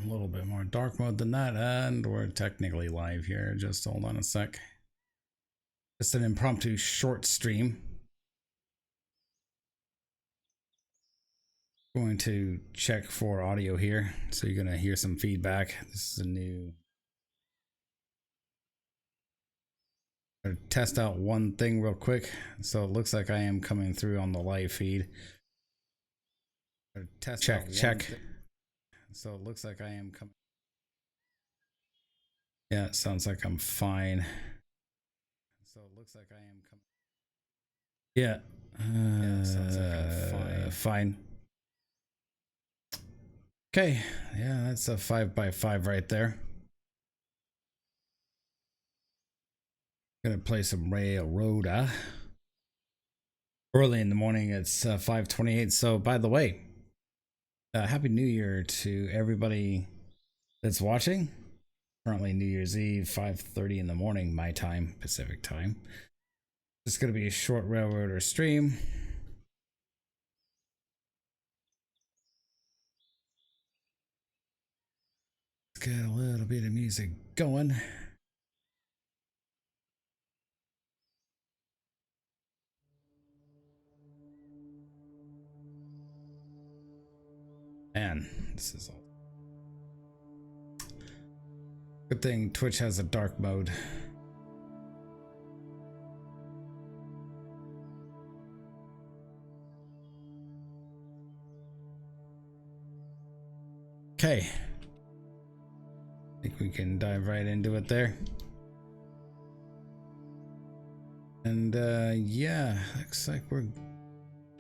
little bit more dark mode than that, and we're technically live here. Just hold on a sec. Just an impromptu short stream. Going to check for audio here, so you're gonna hear some feedback. This is a new. Test out one thing real quick. So it looks like I am coming through on the live feed. Test check. So it looks like I am coming. Yeah, it sounds like I'm fine. So it looks like I am coming. Yeah. Yeah, sounds like I'm fine. Okay. Yeah, that's a 5x5 right there. Gonna play some Railroad. Early in the morning, it's 5:28. So, by the way, Happy New Year to everybody that's watching. Currently New Year's Eve, 5:30 in the morning, my time, Pacific time. It's gonna be a short Railroader stream. Let's get a little bit of music going. Man, this is all. Good thing Twitch has a dark mode. Okay. I think we can dive right into it there. And yeah, looks like we're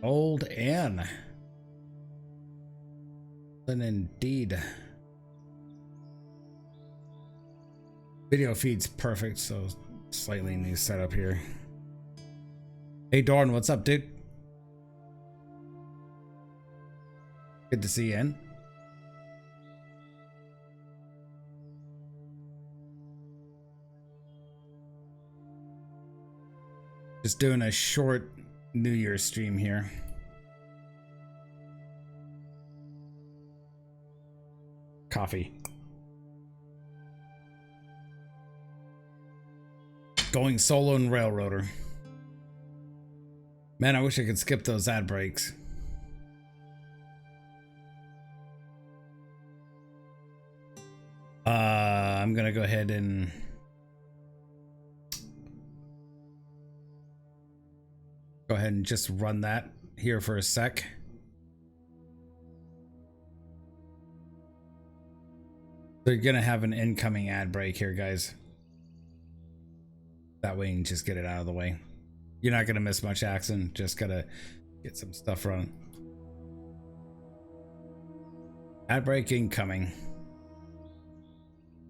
old and indeed. Video feed's perfect, so slightly new setup here. Hey Dorn, what's up, dude? Good to see you in. Just doing a short New Year's stream here. Coffee. Going solo in Railroader. Man, I wish I could skip those ad breaks. I'm gonna go ahead and just run that here for a sec. So you're gonna have an incoming ad break here, guys. That way you can just get it out of the way. You're not gonna miss much action, just gotta get some stuff running. Ad break incoming.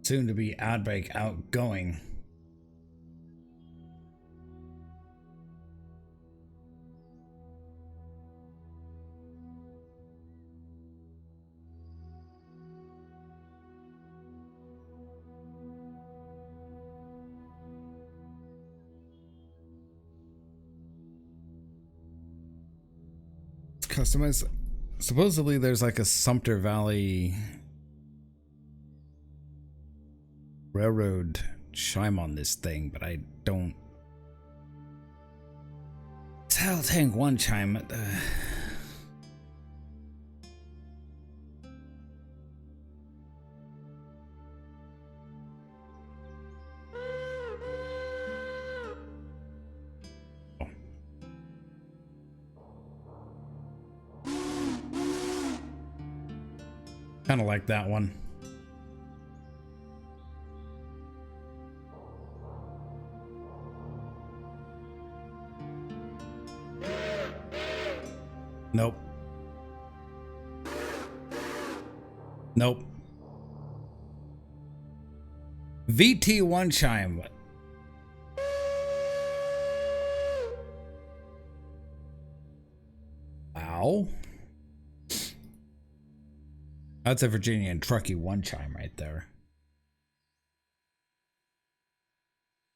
Soon to be ad break outgoing. Customize. Supposedly there's like a Sumter Valley Railroad chime on this thing, but I don't. I'll take one chime. Kind of like that one. Nope. Nope. VT1 chime. Wow. That's a Virginia and Truckee 1 chime right there.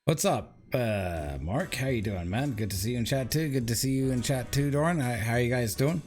What's up, Mark? How you doing, man? Good to see you in chat too. Good to see you in chat too, Doran. How you guys doing?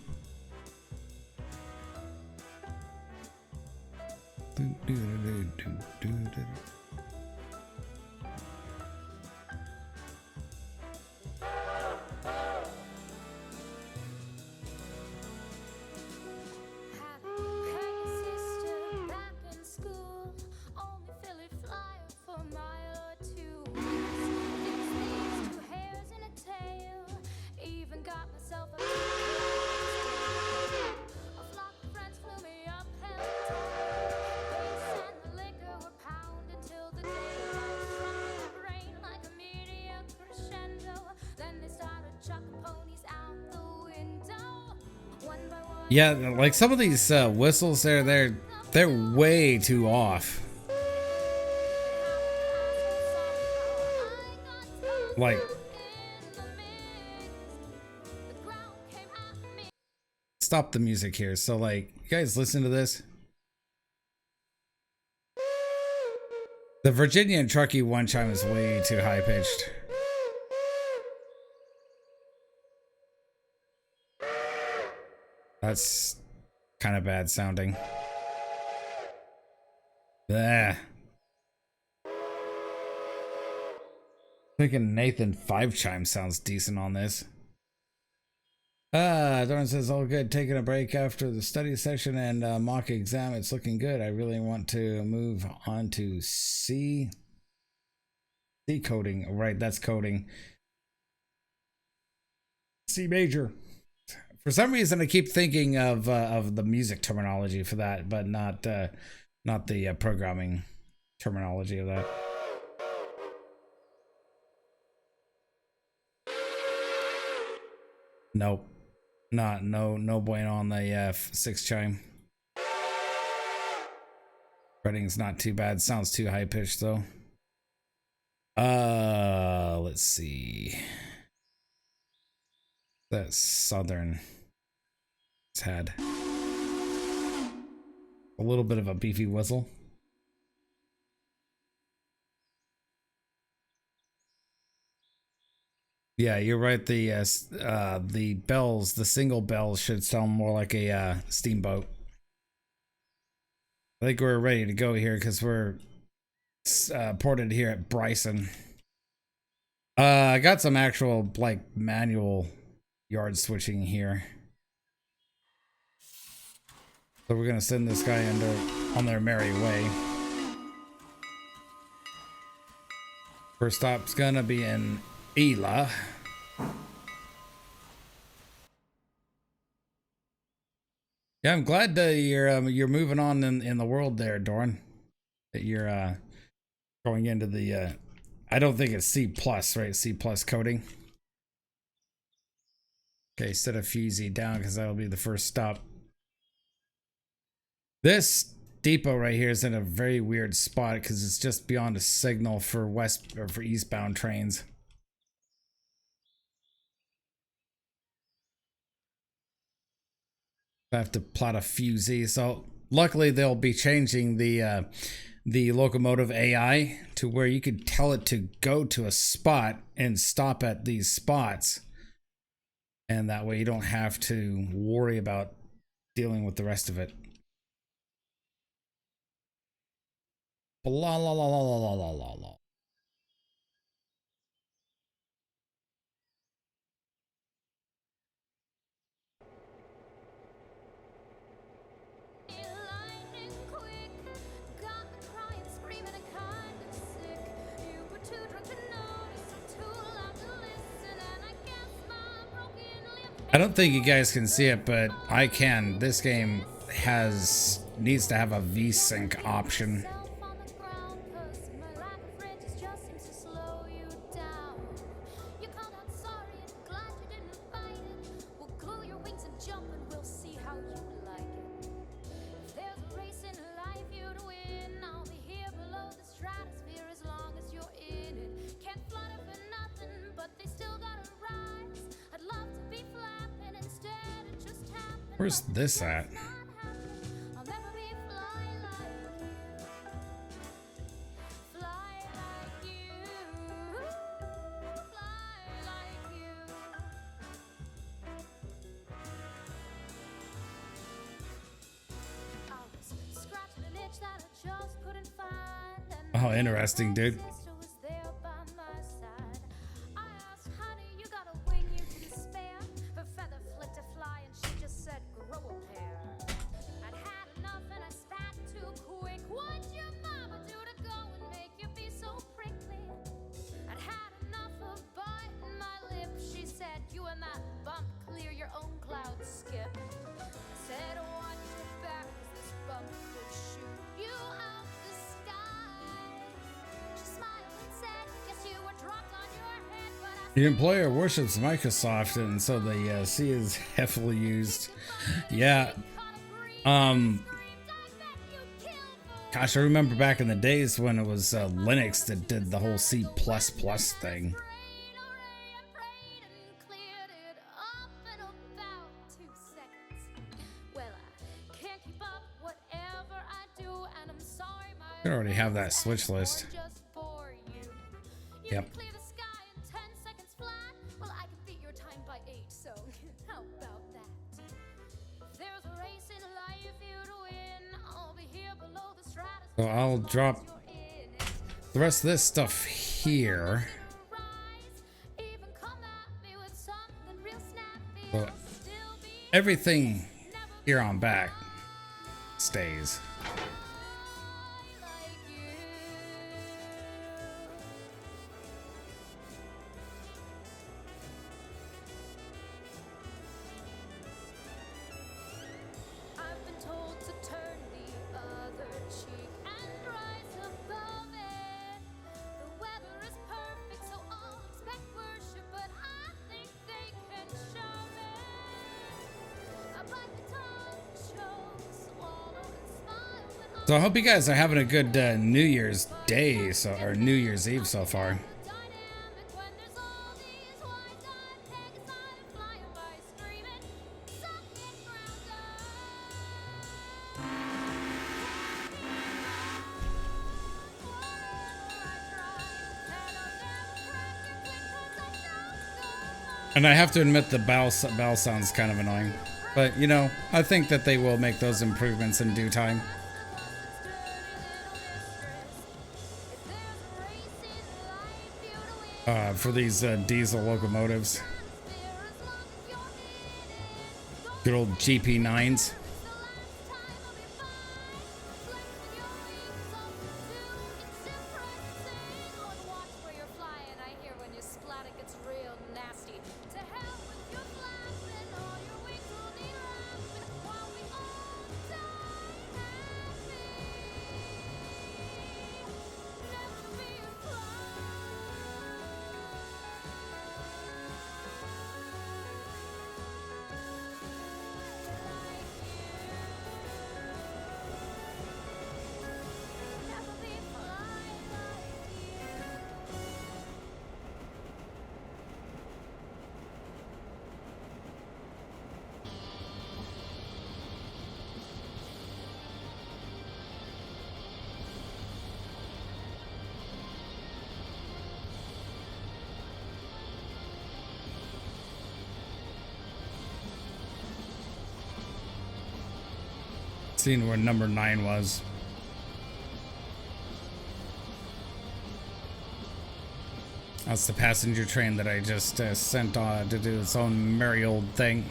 Yeah, like some of these whistles there, they're way too off. Like, stop the music here. So, like, you guys listen to this. The Virginia and Truckee one chime is way too high pitched. That's kind of bad sounding. Bleh. Thinking Nathan 5 chime sounds decent on this. Dorn says, all good. Taking a break after the study session and mock exam. It's looking good. I really want to move on to C coding. Right, that's coding. C major. For some reason, I keep thinking of the music terminology for that, but not the programming terminology of that. Nope. No bueno on the 6 chime. Fretting's not too bad. Sounds too high pitched though. Let's see. That southern. It's had a little bit of a beefy whistle. Yeah, you're right. The bells, the single bells, should sound more like a steamboat. I think we're ready to go here because we're ported here at Bryson. I got some actual like manual yard switching here, so we're gonna send this guy on their merry way. First stop's gonna be in Ela. Yeah, I'm glad that you're moving on in the world there, Dorn. That you're going into the I don't think it's C plus, right? C plus coding. Okay, set a fusee down because that'll be the first stop. This depot right here is in a very weird spot because it's just beyond a signal for west or for eastbound trains. I have to plot a fusee. So luckily they'll be changing the locomotive AI to where you could tell it to go to a spot and stop at these spots. And that way you don't have to worry about dealing with the rest of it. Blah, la, la, la, la, la, la, la. I don't think you guys can see it, but I can. This game needs to have a VSync option. Where's this at? Oh, interesting, dude. The employer worships Microsoft, and so the C is heavily used. Yeah. Gosh, I remember back in the days when it was Linux that did the whole C++ thing. I already have that switch list. Yep. So I'll drop the rest of this stuff here. So everything here on back stays. So I hope you guys are having a good New Year's Day, or New Year's Eve so far. And I have to admit the bell sounds kind of annoying, but you know, I think that they will make those improvements in due time. For these diesel locomotives. Good old GP9s. Seeing where number 9 was. That's the passenger train that I just sent on to do its own merry old thing.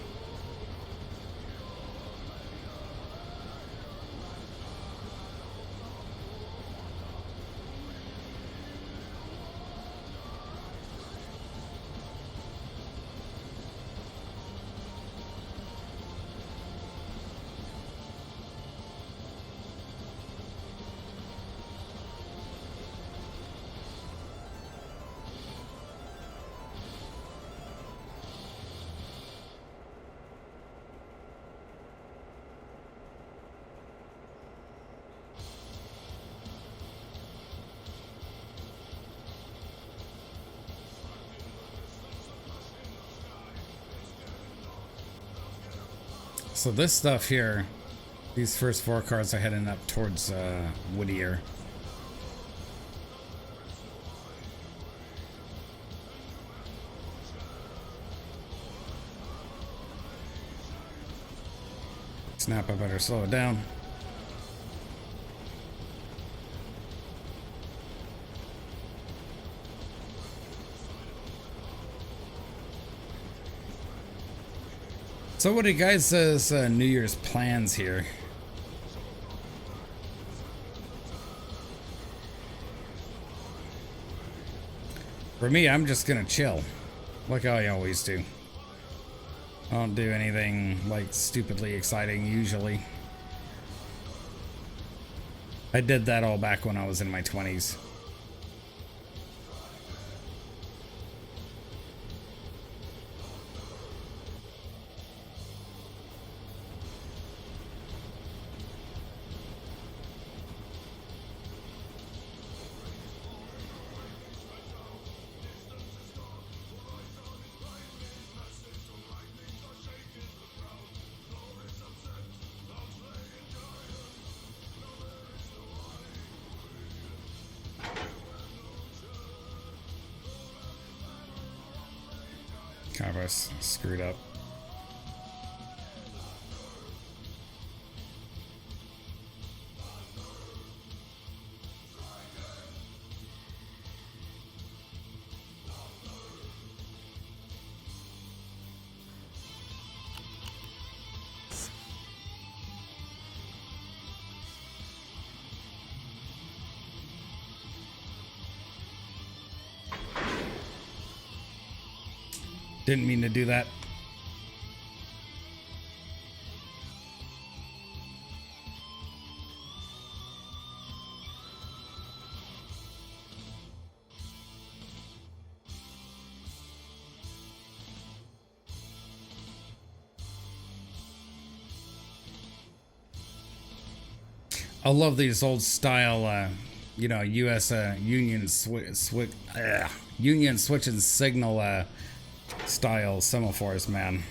So this stuff here, these first 4 cars are heading up towards Whittier. Snap, I better slow it down. So what are you guys' New Year's plans here? For me, I'm just gonna chill, like I always do. I don't do anything like stupidly exciting usually. I did that all back when I was in my 20s. Kind of screwed up. Didn't mean to do that. I love these old style, you know, U.S. Union Union switch and signal style semaphores, man.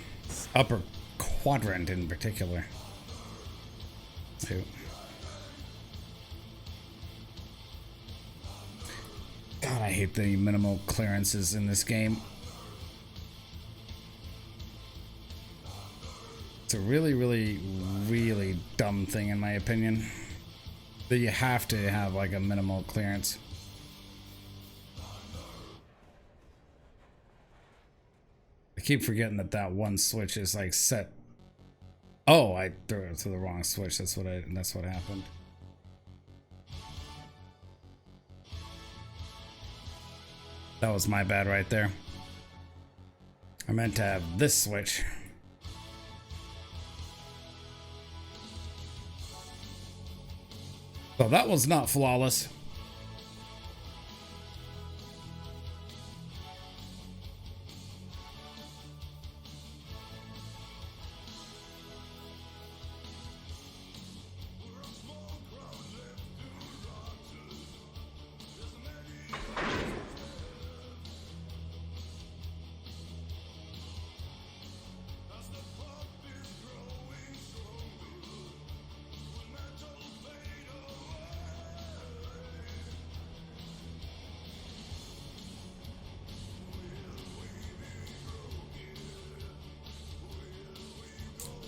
Upper quadrant in particular. Too. God, I hate the minimal clearances in this game. It's a really, really, really dumb thing in my opinion. That you have to have like a minimal clearance. I keep forgetting that that one switch is like set. Oh, I threw it to the wrong switch. That's what happened. That was my bad right there. I meant to have this switch. So that was not flawless.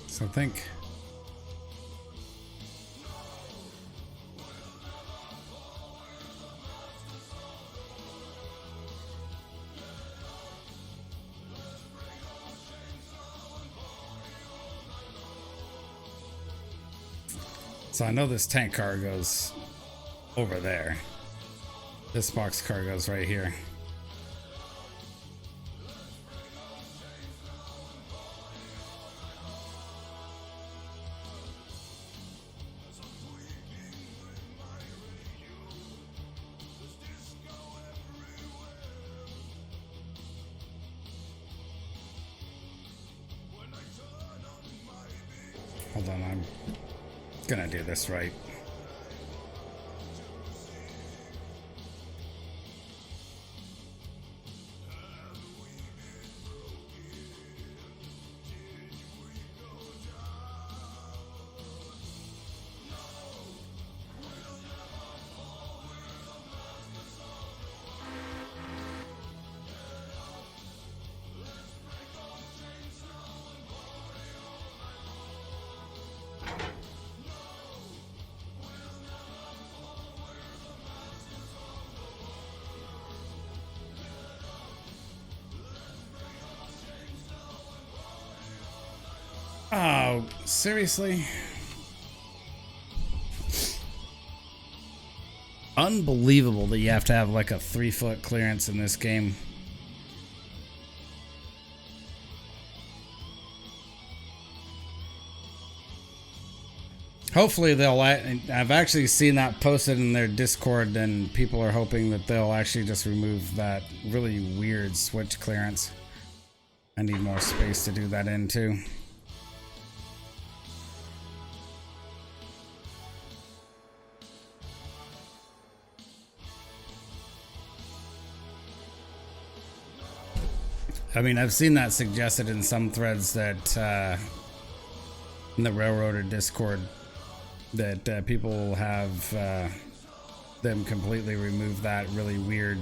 So think. So I know this tank car goes over there. This box car goes right here. Hold on, I'm gonna do this right. Oh, seriously? Unbelievable that you have to have like a 3-foot clearance in this game. Hopefully they'll, I've actually seen that posted in their Discord, and people are hoping that they'll actually just remove that really weird switch clearance. I need more space to do that in too. I mean, I've seen that suggested in some threads that in the Railroader Discord, that people will have them completely remove that really weird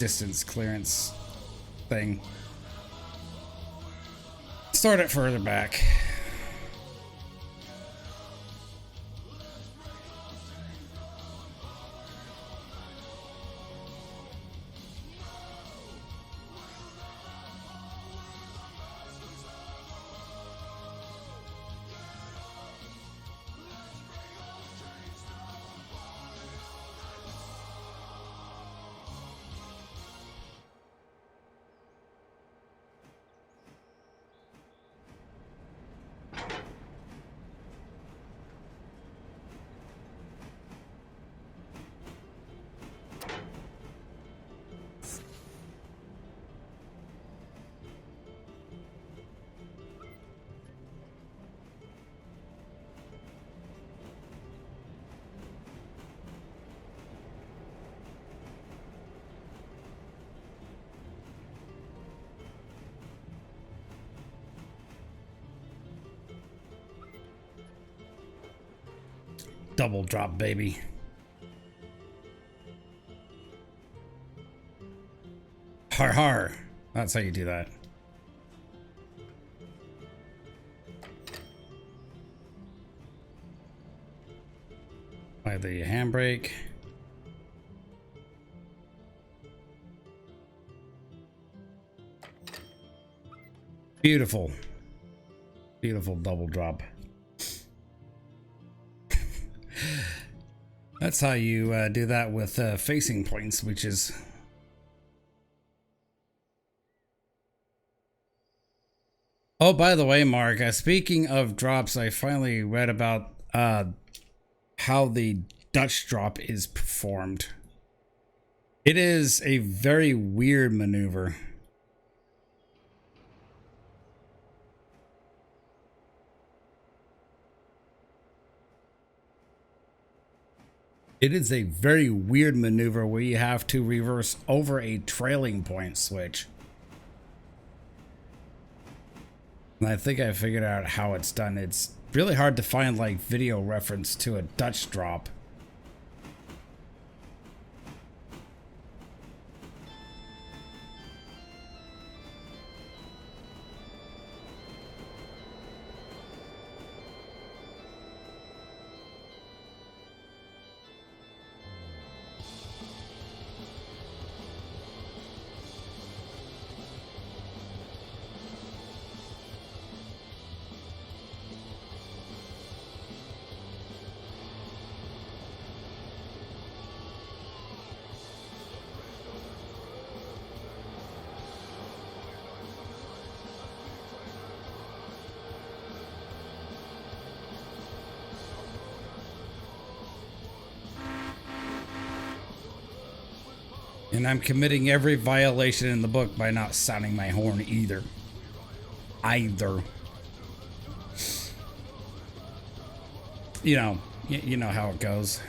distance clearance thing. Start it further back. Double drop, baby. Har har. That's how you do that. By the handbrake. Beautiful. Beautiful double drop. That's how you do that with facing points, which is... Oh, by the way, Mark, speaking of drops, I finally read about how the Dutch drop is performed. It is a very weird maneuver. It is a very weird maneuver where you have to reverse over a trailing point switch. And I think I figured out how it's done. It's really hard to find like video reference to a Dutch drop. And I'm committing every violation in the book by not sounding my horn either. You know, you know how it goes.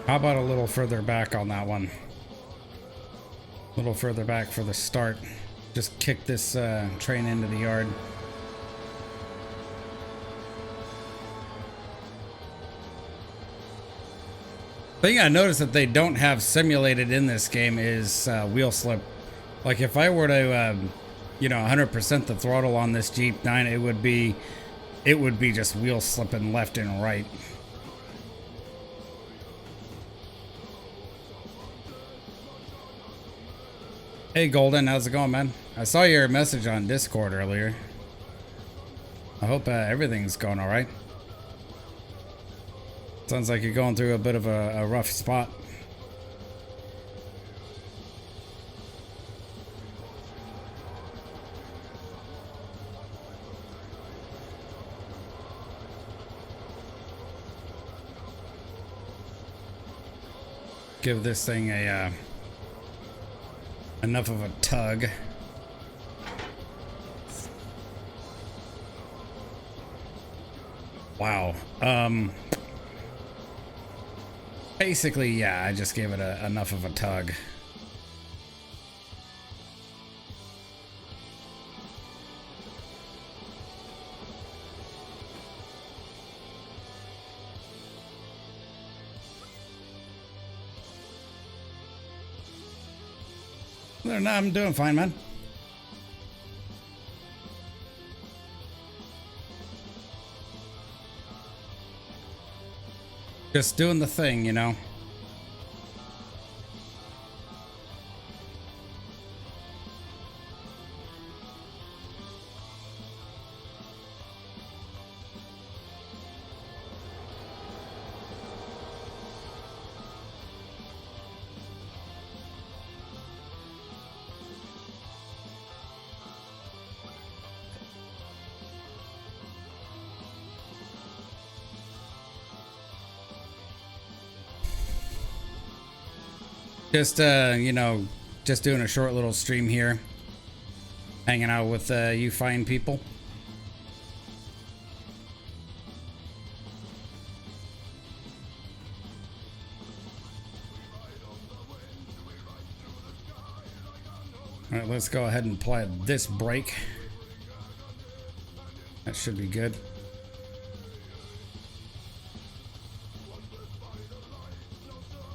How about a little further back on that one? A little further back for the start. Just kick this train into the yard. Thing I noticed that they don't have simulated in this game is wheel slip. Like if I were to, you know, 100% the throttle on this Jeep 9, it would be just wheel slipping left and right. Hey Golden, how's it going, man? I saw your message on Discord earlier. I hope everything's going all right. Sounds like you're going through a bit of a rough spot. Give this thing a enough of a tug. Wow. Basically, yeah, I just gave it enough of a tug. No, I'm doing fine, man. Just doing the thing, you know. Just, you know, just doing a short little stream here. Hanging out with you fine people. All right, let's go ahead and apply this brake. That should be good.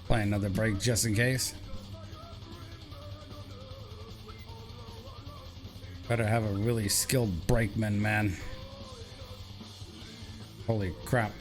Apply another brake just in case. Better have a really skilled brakeman, man. Holy crap.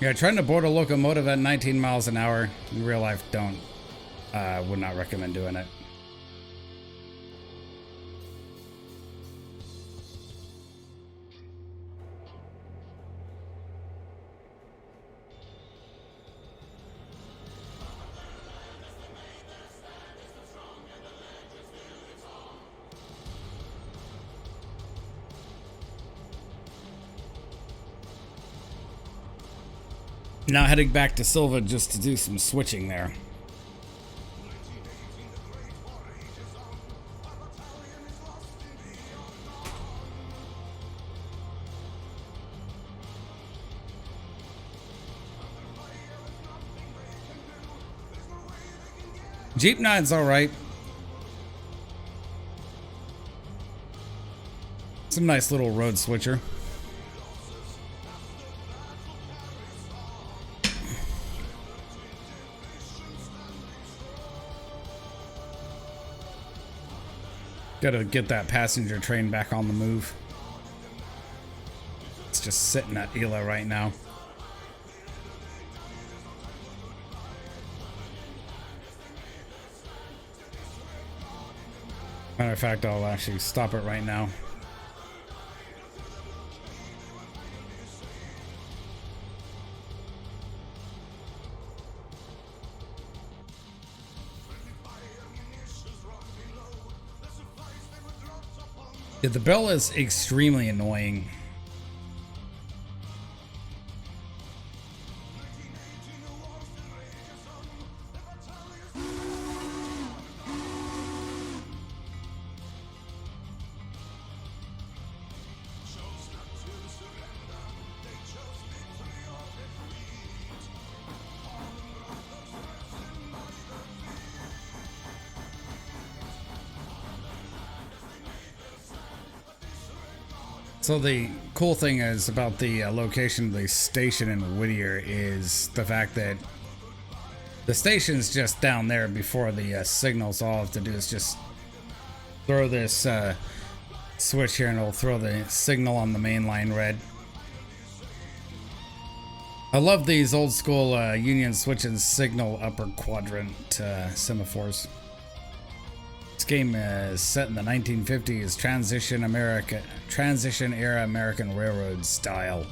Yeah, trying to board a locomotive at 19 miles an hour in real life, would not recommend doing it. Now heading back to Silva just to do some switching there. Jeep 9's alright. Some nice little road switcher. Gotta get that passenger train back on the move. It's just sitting at Ela right now. Matter of fact, I'll actually stop it right now. Yeah, the bell is extremely annoying. So the cool thing is about the location of the station in Whittier is the fact that the station's just down there before the signals. All I have to do is just throw this switch here and it'll throw the signal on the main line red. I love these old school Union switch and signal upper quadrant semaphores. This game is set in the 1950s transition era American Railroad style.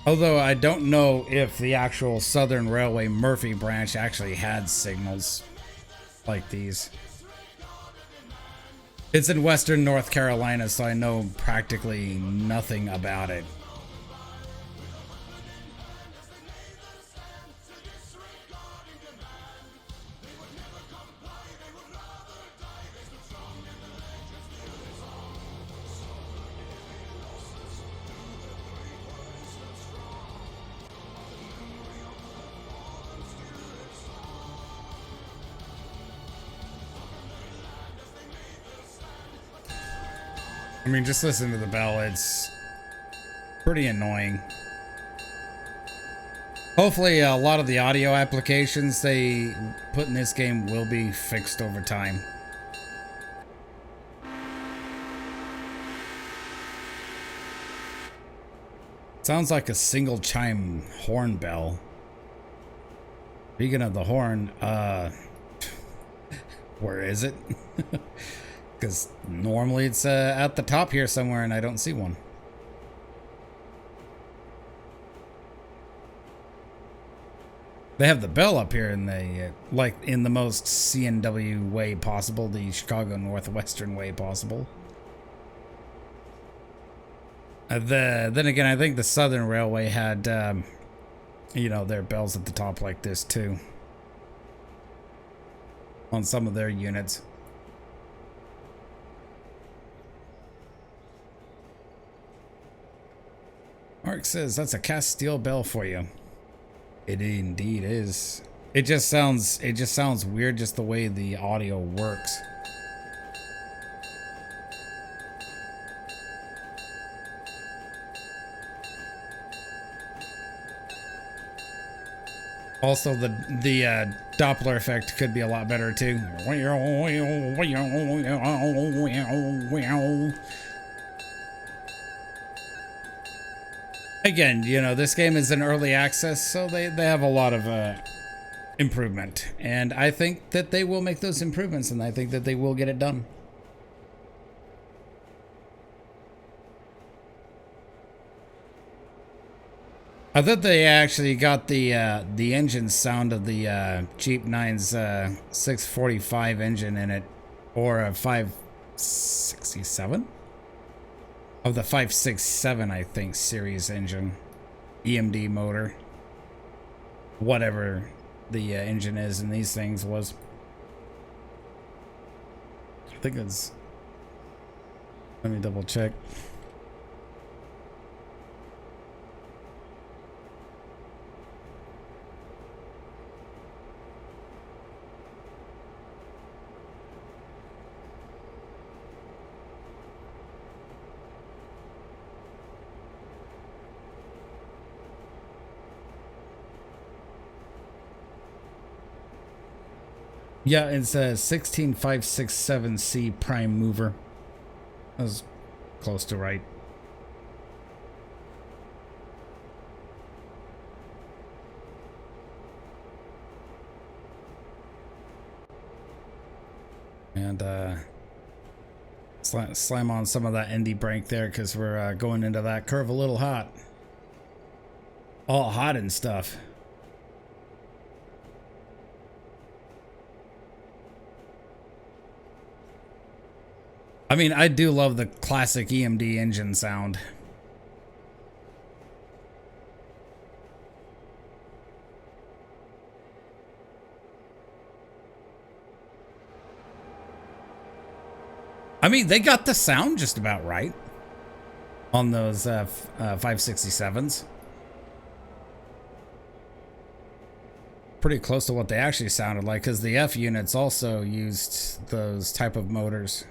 Although I don't know if the actual Southern Railway Murphy branch actually had signals like these. It's in Western North Carolina, so I know practically nothing about it. I mean, just listen to the bell. It's pretty annoying. Hopefully, a lot of the audio applications they put in this game will be fixed over time. Sounds like a single chime horn bell. Speaking of the horn, where is it? Because normally it's at the top here somewhere and I don't see one. They have the bell up here in the, like in the most CNW way possible, the Chicago Northwestern way possible. Then again, I think the Southern Railway had, you know, their bells at the top like this too. On some of their units. Mark says that's a cast steel bell for you. It indeed is. It just sounds weird just the way the audio works. Also, the Doppler effect could be a lot better too. Again, you know, this game is in early access, so they have a lot of improvement. And I think that they will make those improvements, and I think that they will get it done. I thought they actually got the engine sound of the Jeep 9's 645 engine in it, or a 567? Of the 567, I think, series engine. EMD motor. Whatever the engine is in these things was. I think it's... Let me double check. Yeah, it's a 16567C prime mover. That was close to right. And slam on some of that indie brake there because we're going into that curve a little hot. All hot and stuff. I mean, I do love the classic EMD engine sound. I mean, they got the sound just about right on those 567s. Pretty close to what they actually sounded like, because the F units also used those type of motors.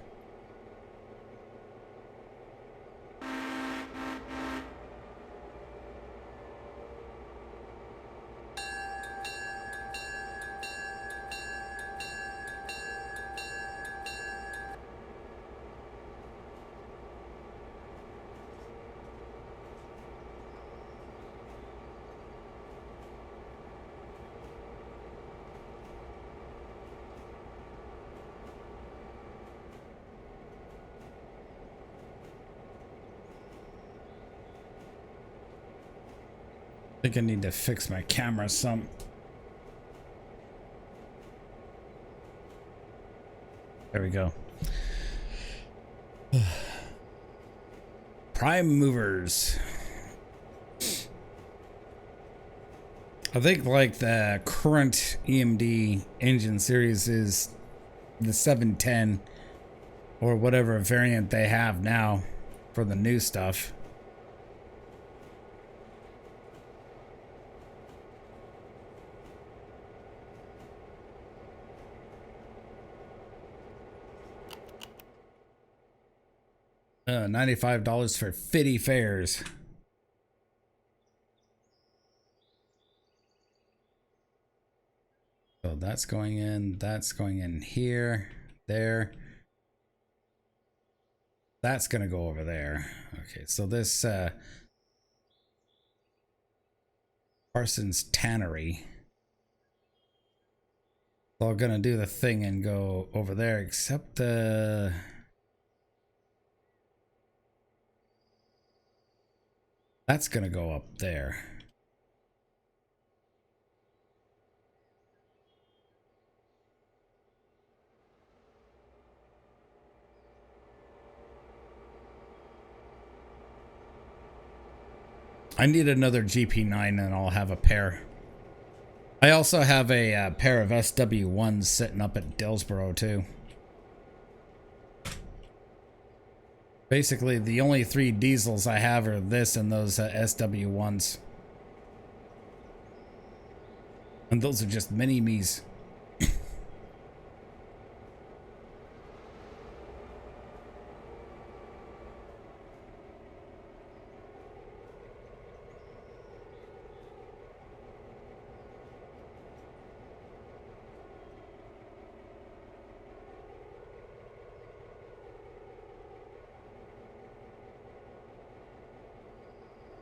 I think I need to fix my camera some. There we go. Prime movers. I think like the current EMD engine series is the 710 or whatever variant they have now for the new stuff. $95 for fitty fares. So that's going in here, there. That's gonna go over there. Okay, so this Parsons Tannery. It's all gonna do the thing and go over there, except that's gonna go up there. I need another GP9 and I'll have a pair. I also have a pair of SW1s sitting up at Dillsboro too. Basically, the only 3 diesels I have are this and those SW1s. And those are just mini-me's.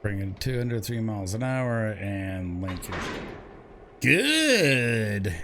Bringing 203 miles an hour and Lincoln. Good.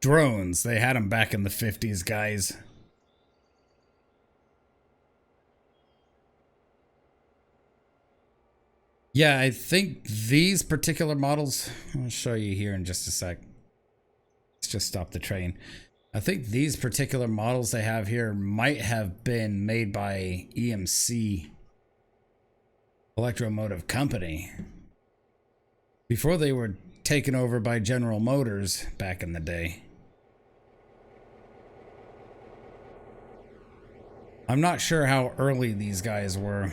Drones. They had them back in the 50s, guys. Yeah, I think these particular models, I'll show you here in just a sec. Let's just stop the train. I think these particular models they have here might have been made by EMC Electromotive Company before they were taken over by General Motors back in the day. I'm not sure how early these guys were.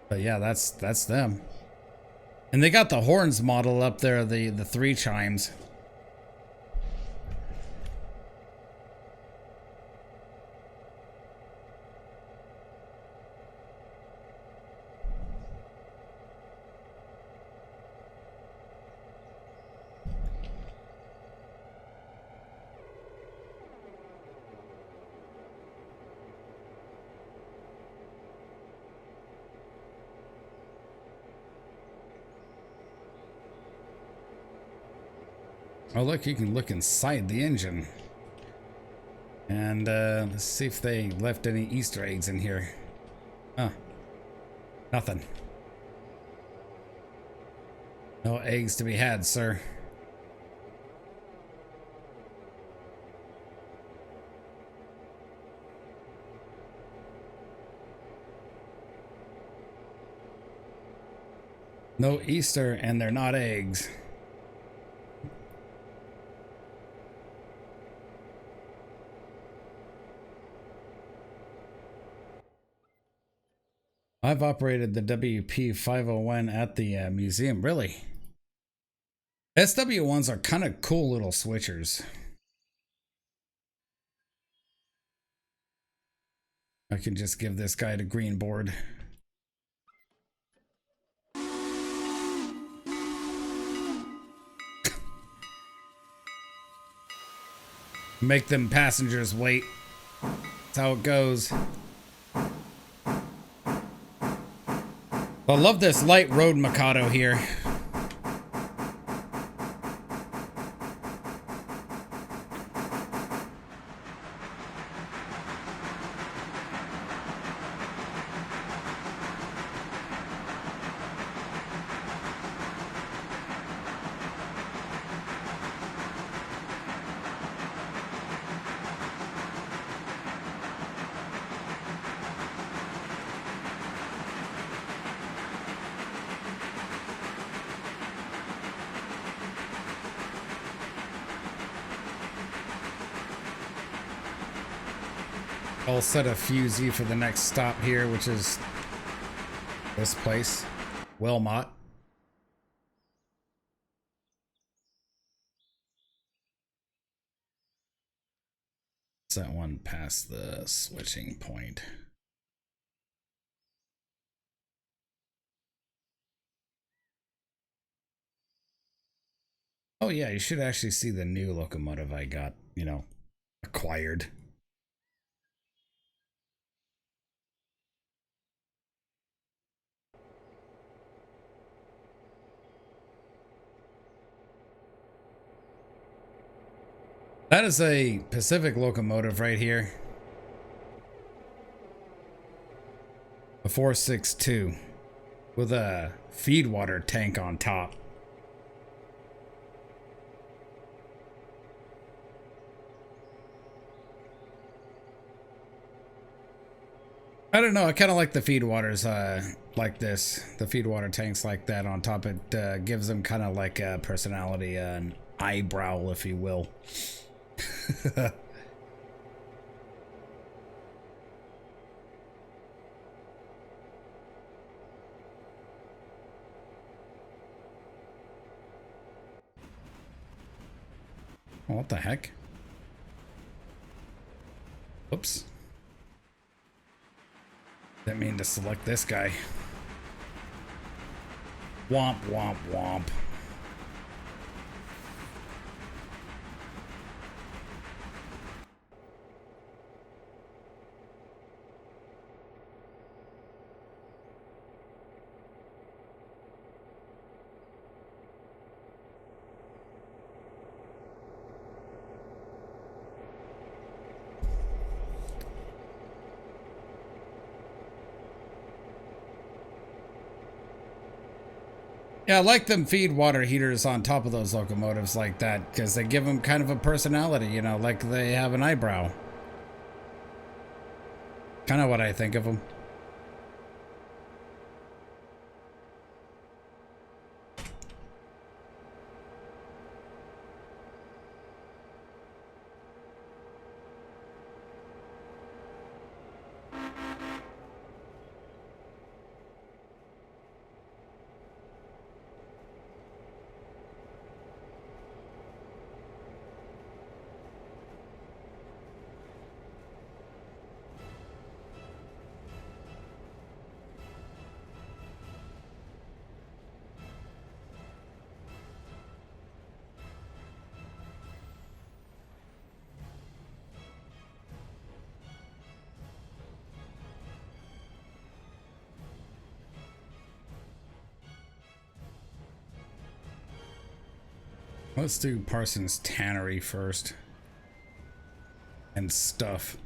But yeah, that's them. And they got the horns model up there, the 3 chimes. Oh, look, you can look inside the engine. And let's see if they left any Easter eggs in here. Huh. Nothing. No eggs to be had, sir. No Easter, and they're not eggs. I've operated the WP501 at the museum. Really? SW1s are kind of cool little switchers. I can just give this guy the green board. Make them passengers wait. That's how it goes. I love this light road Mikado here. I'll set a fusee for the next stop here, which is this place, Wilmot. Set one past the switching point. Oh yeah, you should actually see the new locomotive I got, you know, acquired. That is a Pacific locomotive right here. A 462 with a feed water tank on top. I don't know. I kind of like the feed waters like this. The feed water tanks like that on top. It gives them kind of like a personality, an eyebrow, if you will. Oh, what the heck? Oops. Didn't mean to select this guy. Womp, womp, womp. Yeah, I like them feed water heaters on top of those locomotives like that because they give them kind of a personality, you know, like they have an eyebrow. Kind of what I think of them. Let's do Parsons Tannery first. And stuff.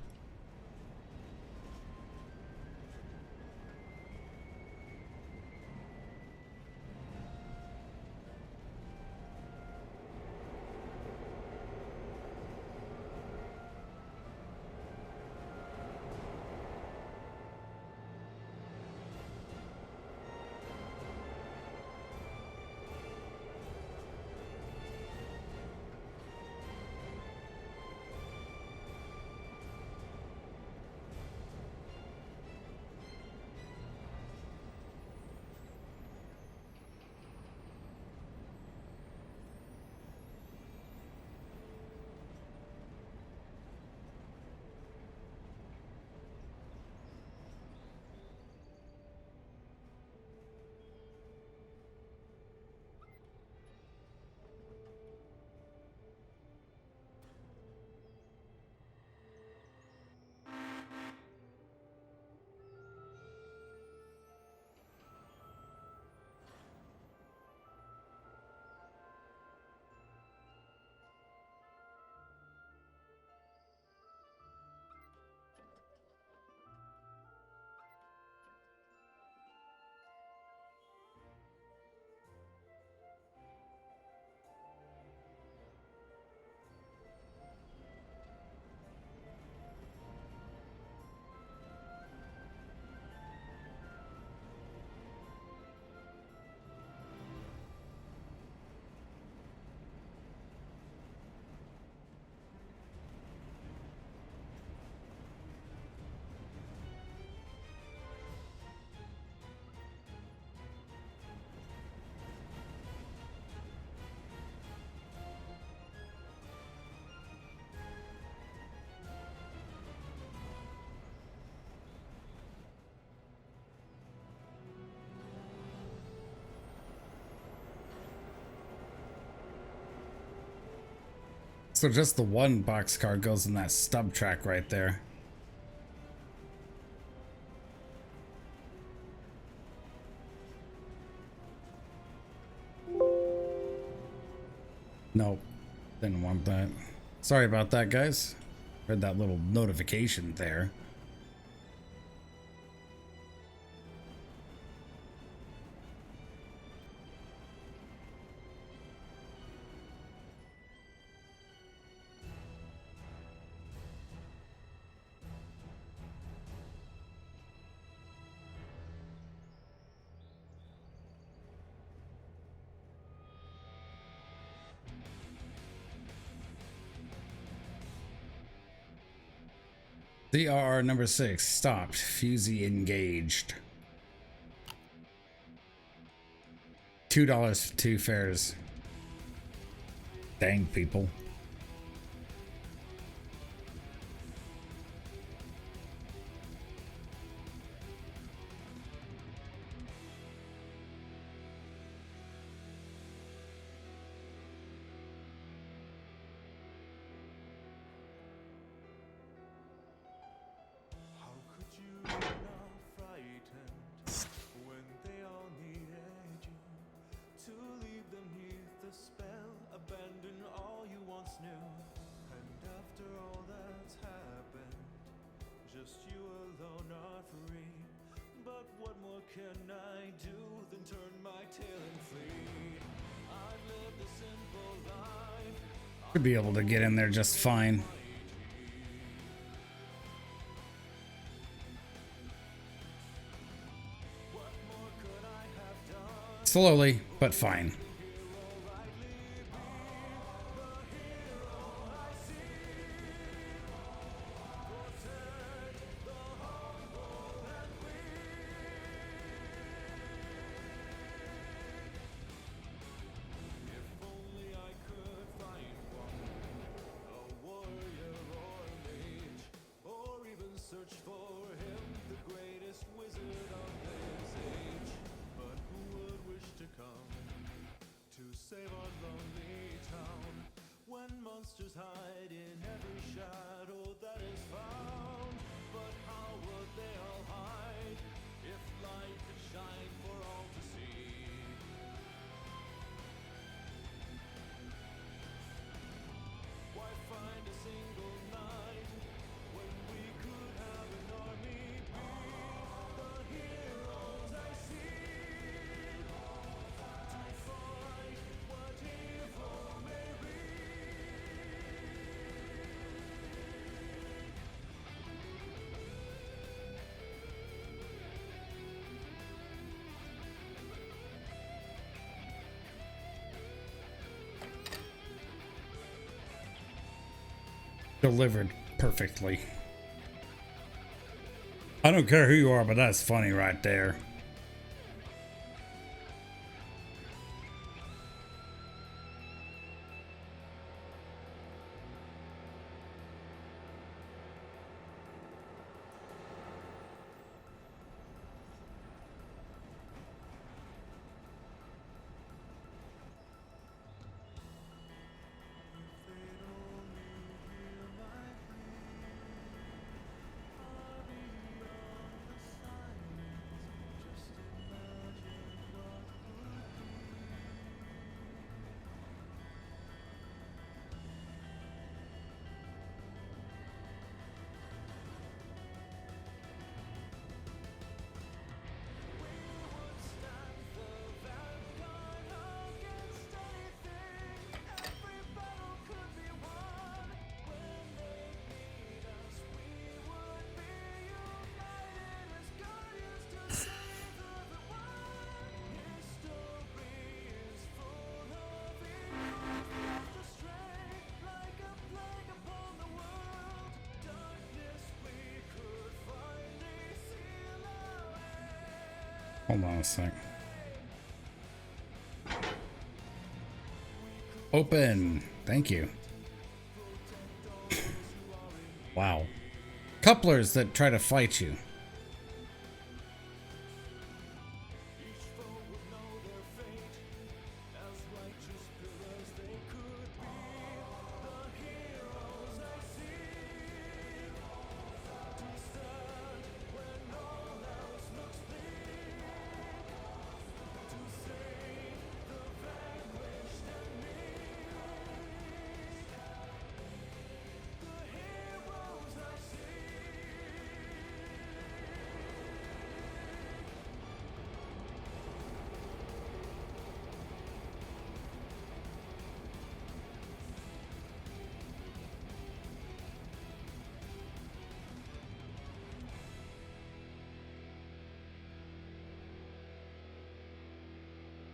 So just the one boxcar goes in that stub track right there. Nope, didn't want that. Sorry about that, guys. Heard that little notification there. CRR number 6 stopped. Fusey engaged. $2 for 2 fares. Dang people. Should be able to get in there just fine. Slowly, but fine. Delivered perfectly. I don't care who you are, but that's funny right there. Hold on a sec. Open. Thank you. Wow. Couplers that try to fight you.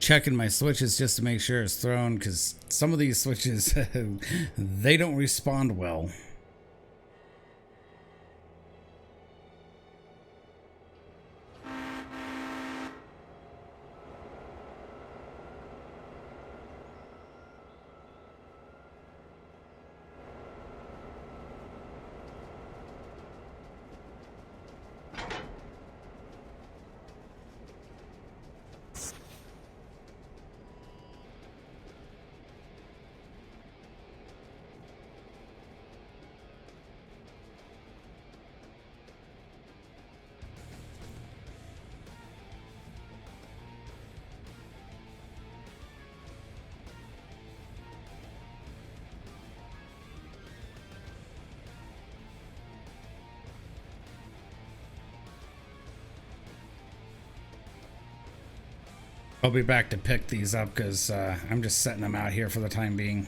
checking my switches just to make sure it's thrown, because some of these switches, they don't respond well. I'll be back to pick these up because I'm just setting them out here for the time being.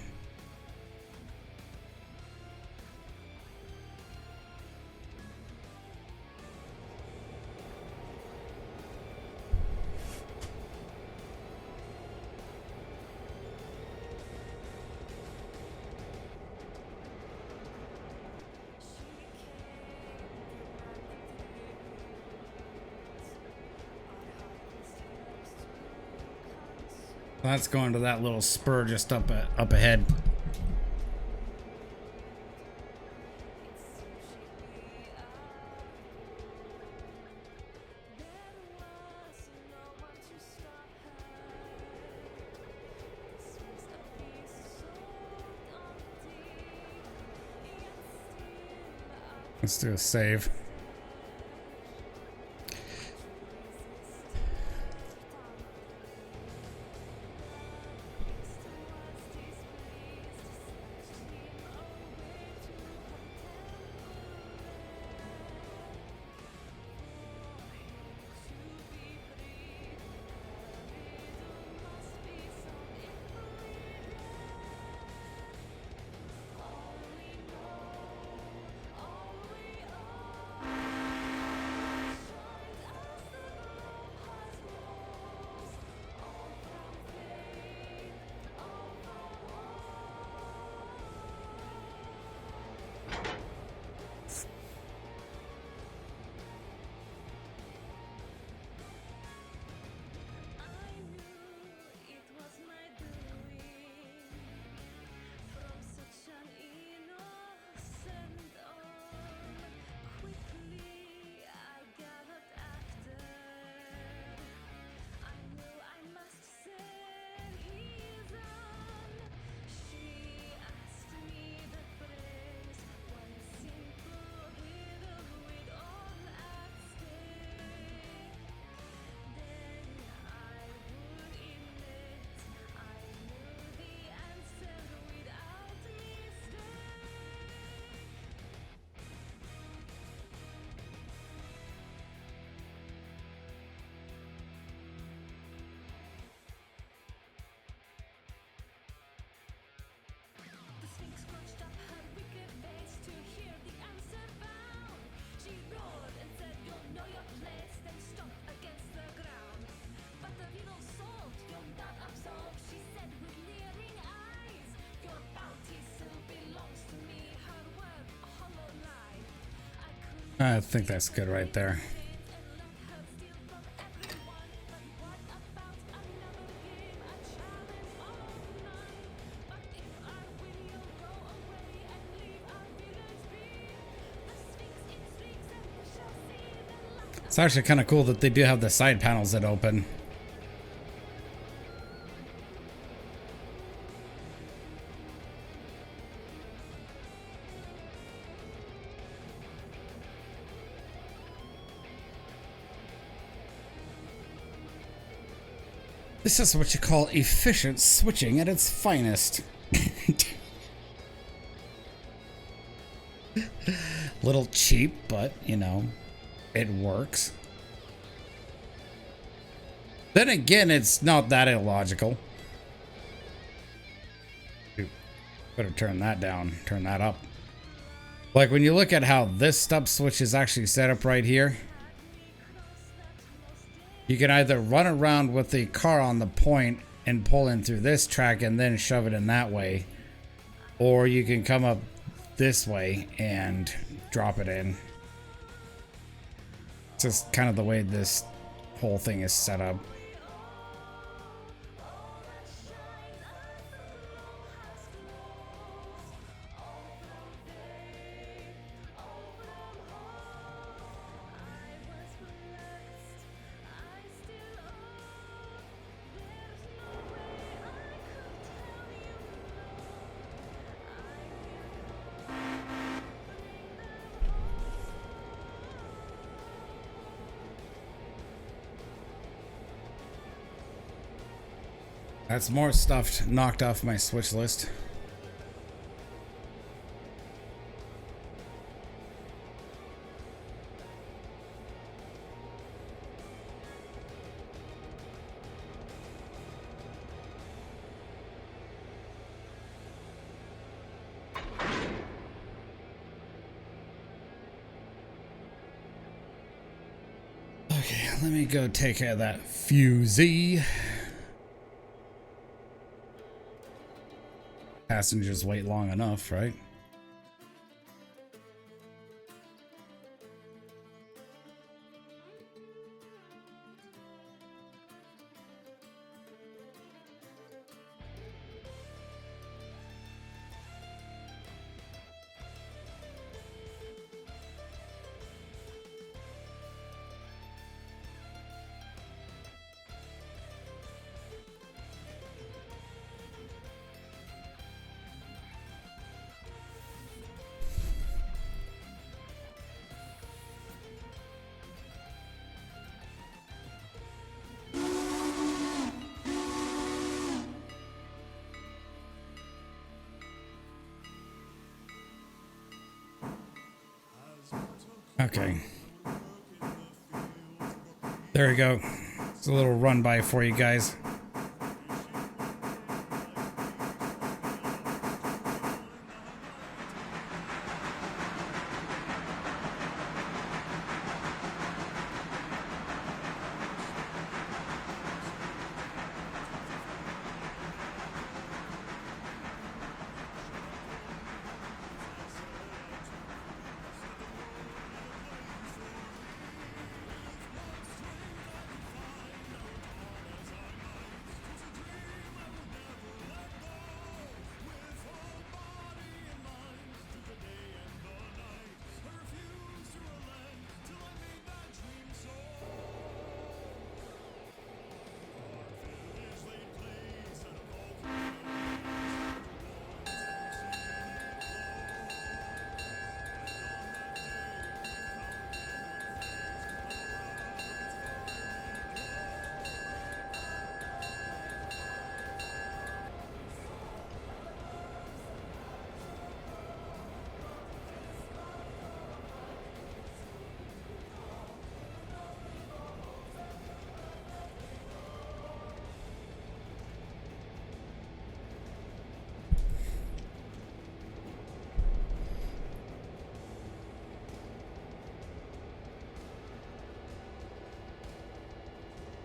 That's going to that little spur just up ahead. Let's do a save. I think that's good right there. It's actually kind of cool that they do have the side panels that open. This is what you call efficient switching at its finest. Little cheap, but you know, it works. Then again, it's not that illogical. Better turn that down, turn that up. Like when you look at how this stub switch is actually set up right here, You can either run around with the car on the point and pull in through this track and then shove it in that way, or you can come up this way and drop it in. It's just kind of the way this whole thing is set up. That's more stuff knocked off my Switch list. Okay, let me go take care of that fusee. Passengers wait long enough, right? Okay. There we go. It's a little run by for you guys.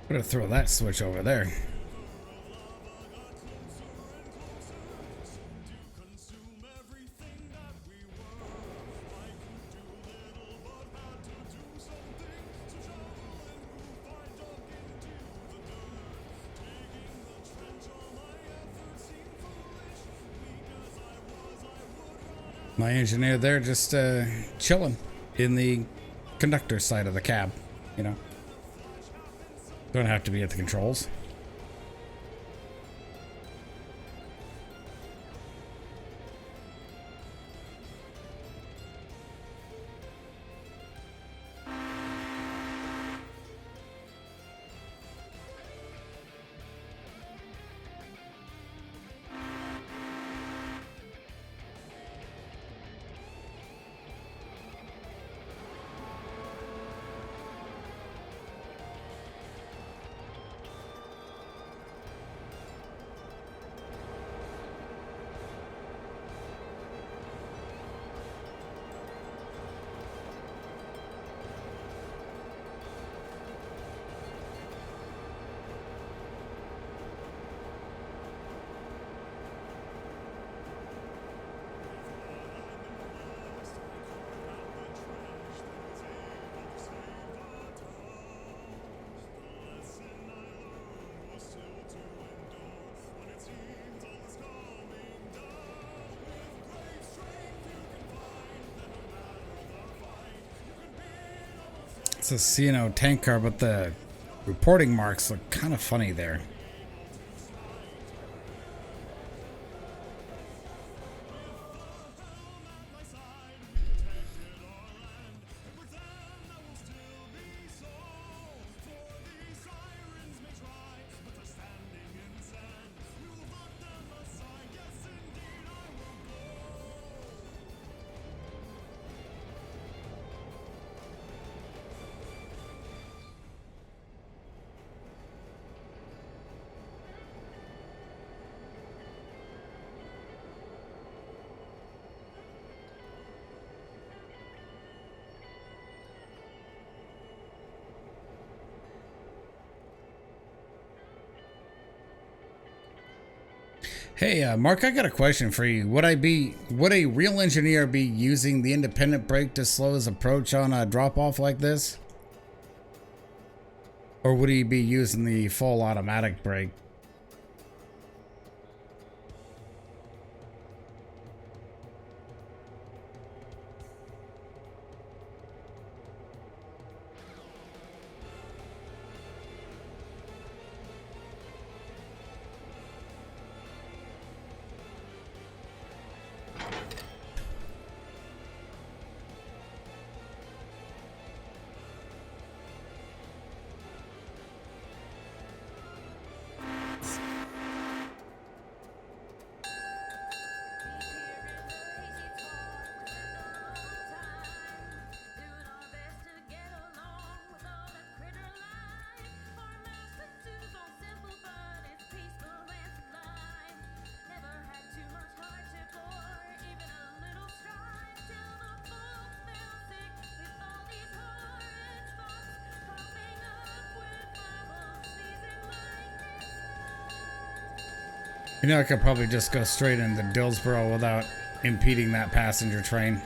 Better throw that switch over there. My engineer there just chilling in the conductor side of the cab, you know. Don't have to be at the controls. It's a CNO tank car, but the reporting marks look kind of funny there. Hey, Mark, I got a question for you. Would a real engineer be using the independent brake to slow his approach on a drop-off like this? Or would he be using the full automatic brake? You know, I could probably just go straight into Dillsboro without impeding that passenger train.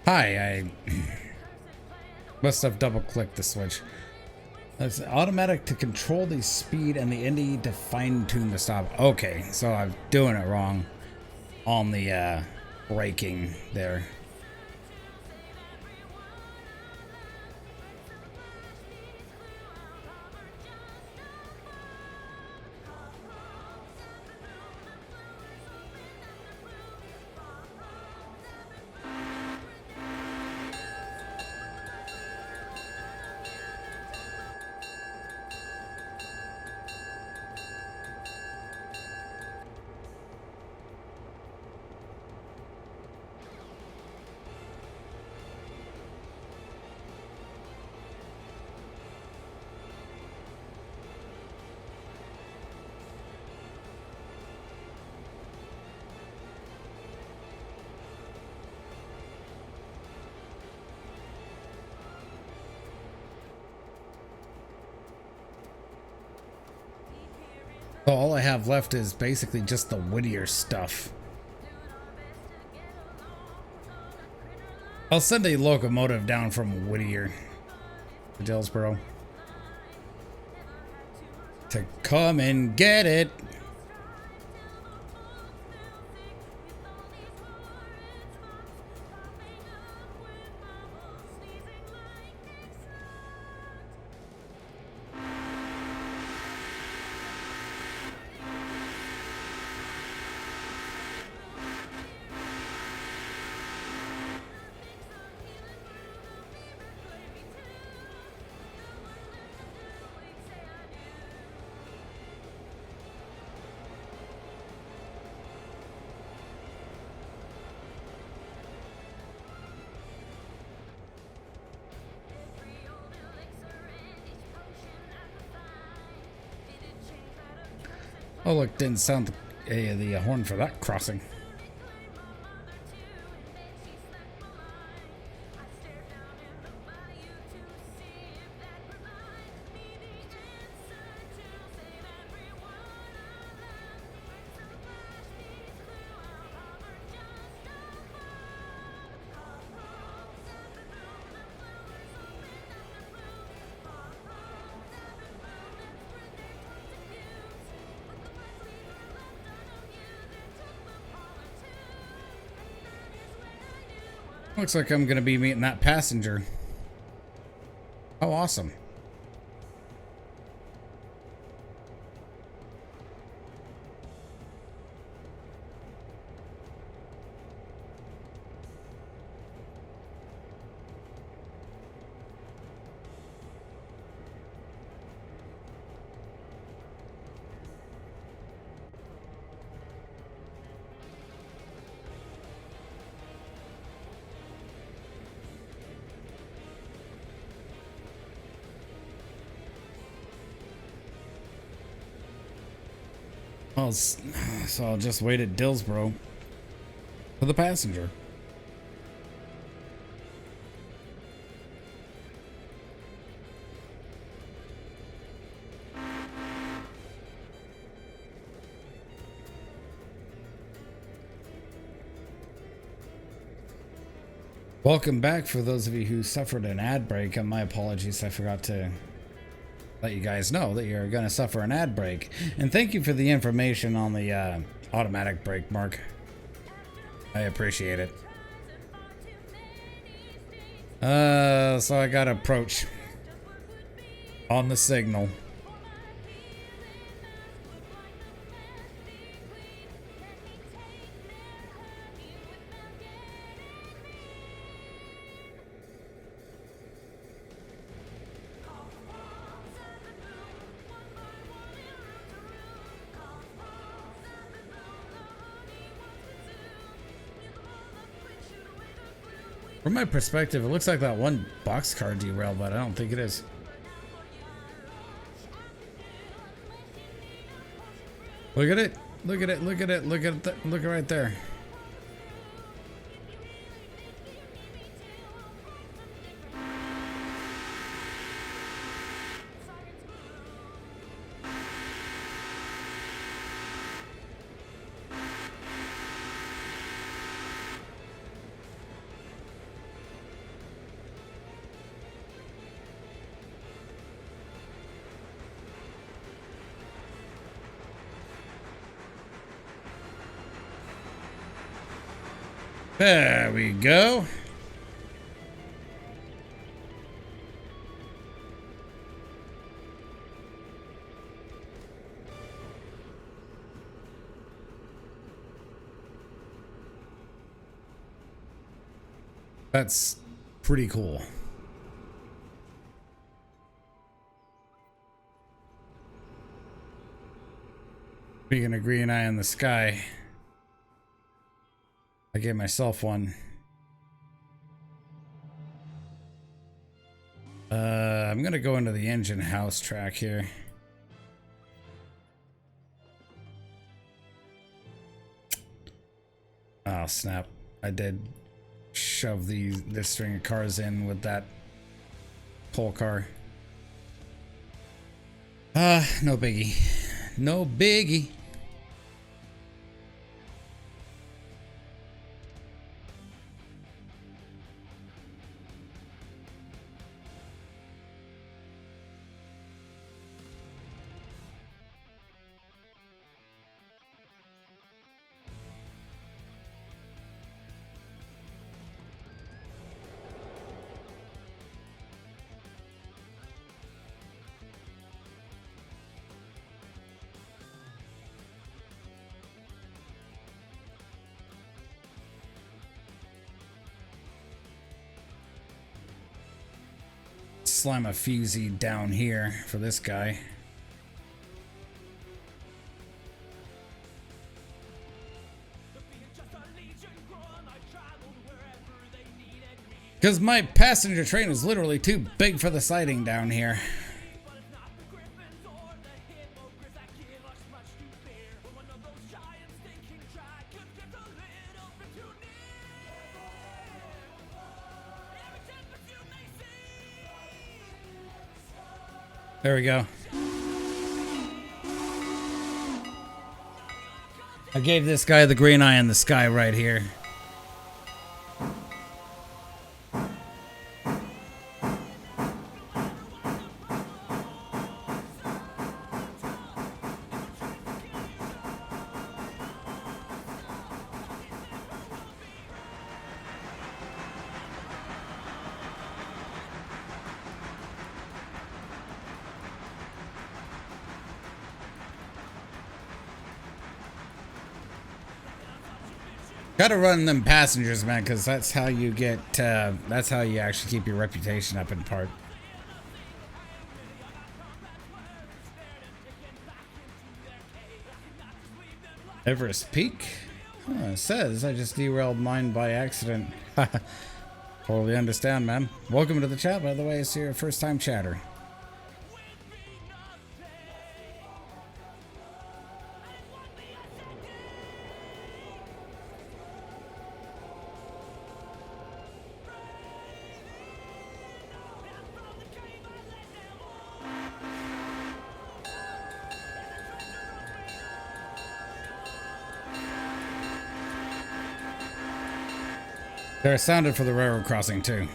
Hi, I must have double clicked the switch. It's automatic to control the speed and the Indy to fine tune the stop. Okay, so I'm doing it wrong on the braking there. So all I have left is basically just the Whittier stuff. I'll send a locomotive down from Whittier to Dillsboro to come and get it. Oh look, didn't sound the horn for that crossing. Looks like I'm gonna be meeting that passenger. Oh, awesome. Well, so I'll just wait at Dillsboro for the passenger. Welcome back. For those of you who suffered an ad break, and my apologies, I forgot to let you guys know that you're going to suffer an ad break. And thank you for the information on the automatic brake, Mark. I appreciate it. So I got approach on the signal. From my perspective, it looks like that one boxcar derailed, but I don't think it is. Look at it. Look at it. Look at it. Look at it. Look right there. There we go. That's pretty cool. Speaking of green eye in the sky, I gave myself one. I'm gonna go into the engine house track here. Oh snap! I did shove this string of cars in with that pole car. No biggie. No biggie. Slam a fusee down here for this guy. Because my passenger train was literally too big for the siding down here. There we go. I gave this guy the green eye in the sky right here. Gotta run them passengers, man, because that's how you get, that's how you actually keep your reputation up in part. Everest Peak? It says I just derailed mine by accident. Totally understand, man. Welcome to the chat, by the way. It's your first time chatter. They're sounded for the railroad crossing too.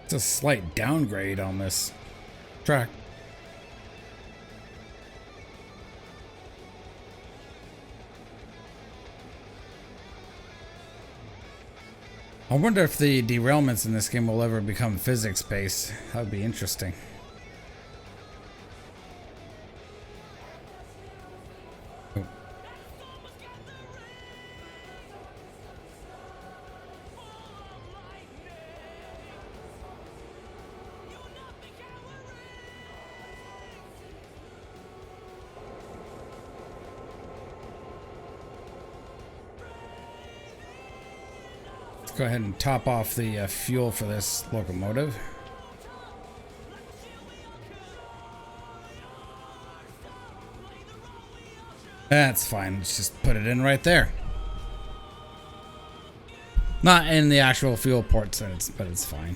It's a slight downgrade on this track. I wonder if the derailments in this game will ever become physics-based. That would be interesting. Oh. Go ahead and top off the fuel for this locomotive. That's fine. Let's just put it in right there. Not in the actual fuel port, but it's fine.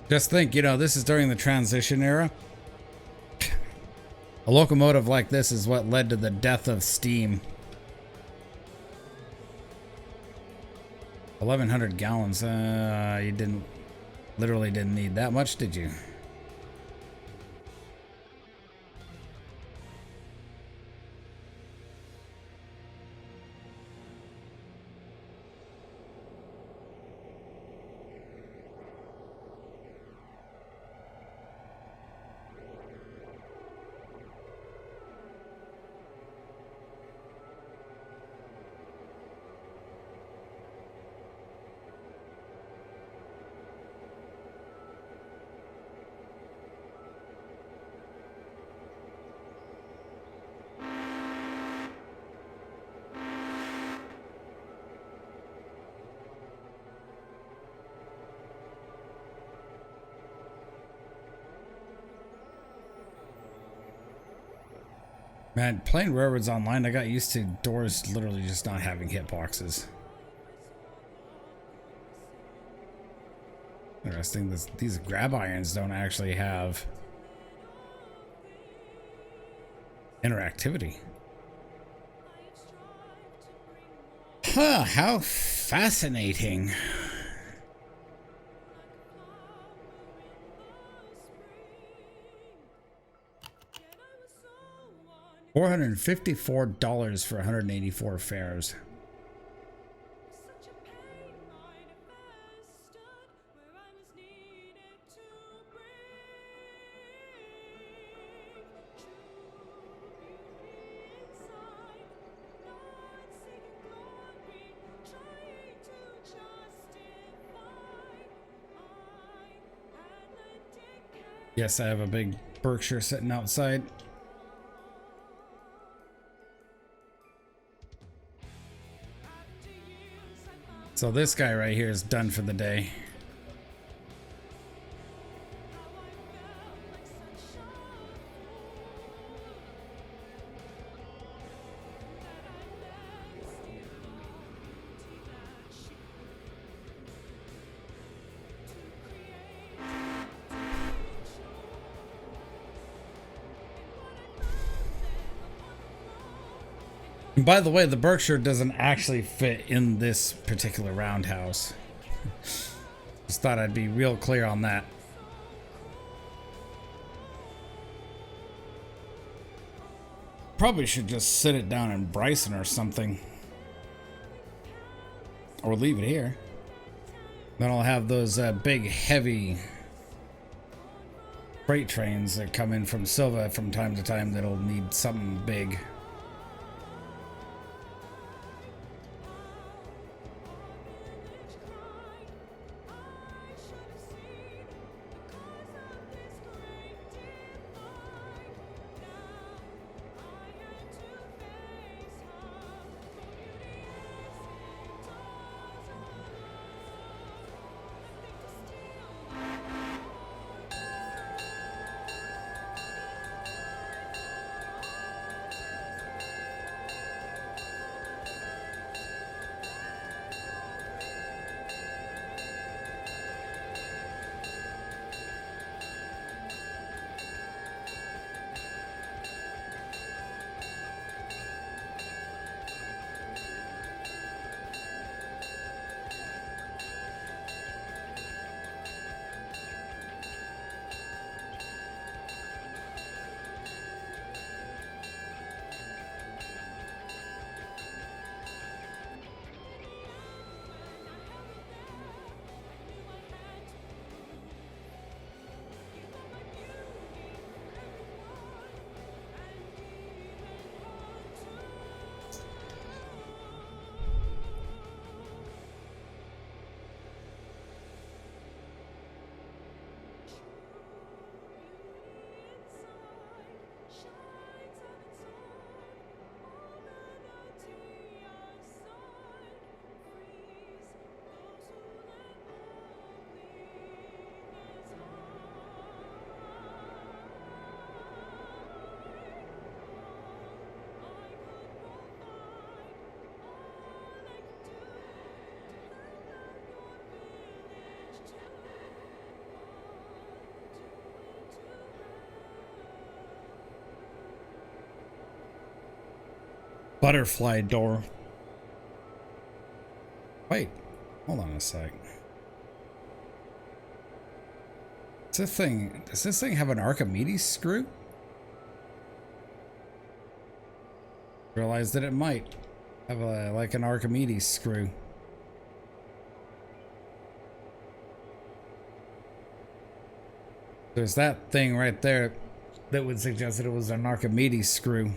Just think, you know, this is during the transition era. A locomotive like this is what led to the death of steam. 1,100 gallons. You literally didn't need that much, did you? Man, playing Railroads Online, I got used to doors literally just not having hitboxes. Interesting, these grab irons don't actually have interactivity. Huh, how fascinating. $454 for 184 fares. Yes, I have a big Berkshire sitting outside. So this guy right here is done for the day. And by the way, the Berkshire doesn't actually fit in this particular roundhouse. Just thought I'd be real clear on that. Probably should just sit it down in Bryson or something. Or leave it here. Then I'll have those big, heavy freight trains that come in from Silva from time to time that'll need something big. Butterfly door. Wait, hold on a sec. Does this thing have an Archimedes screw? Realized that it might have like an Archimedes screw. There's that thing right there that would suggest that it was an Archimedes screw.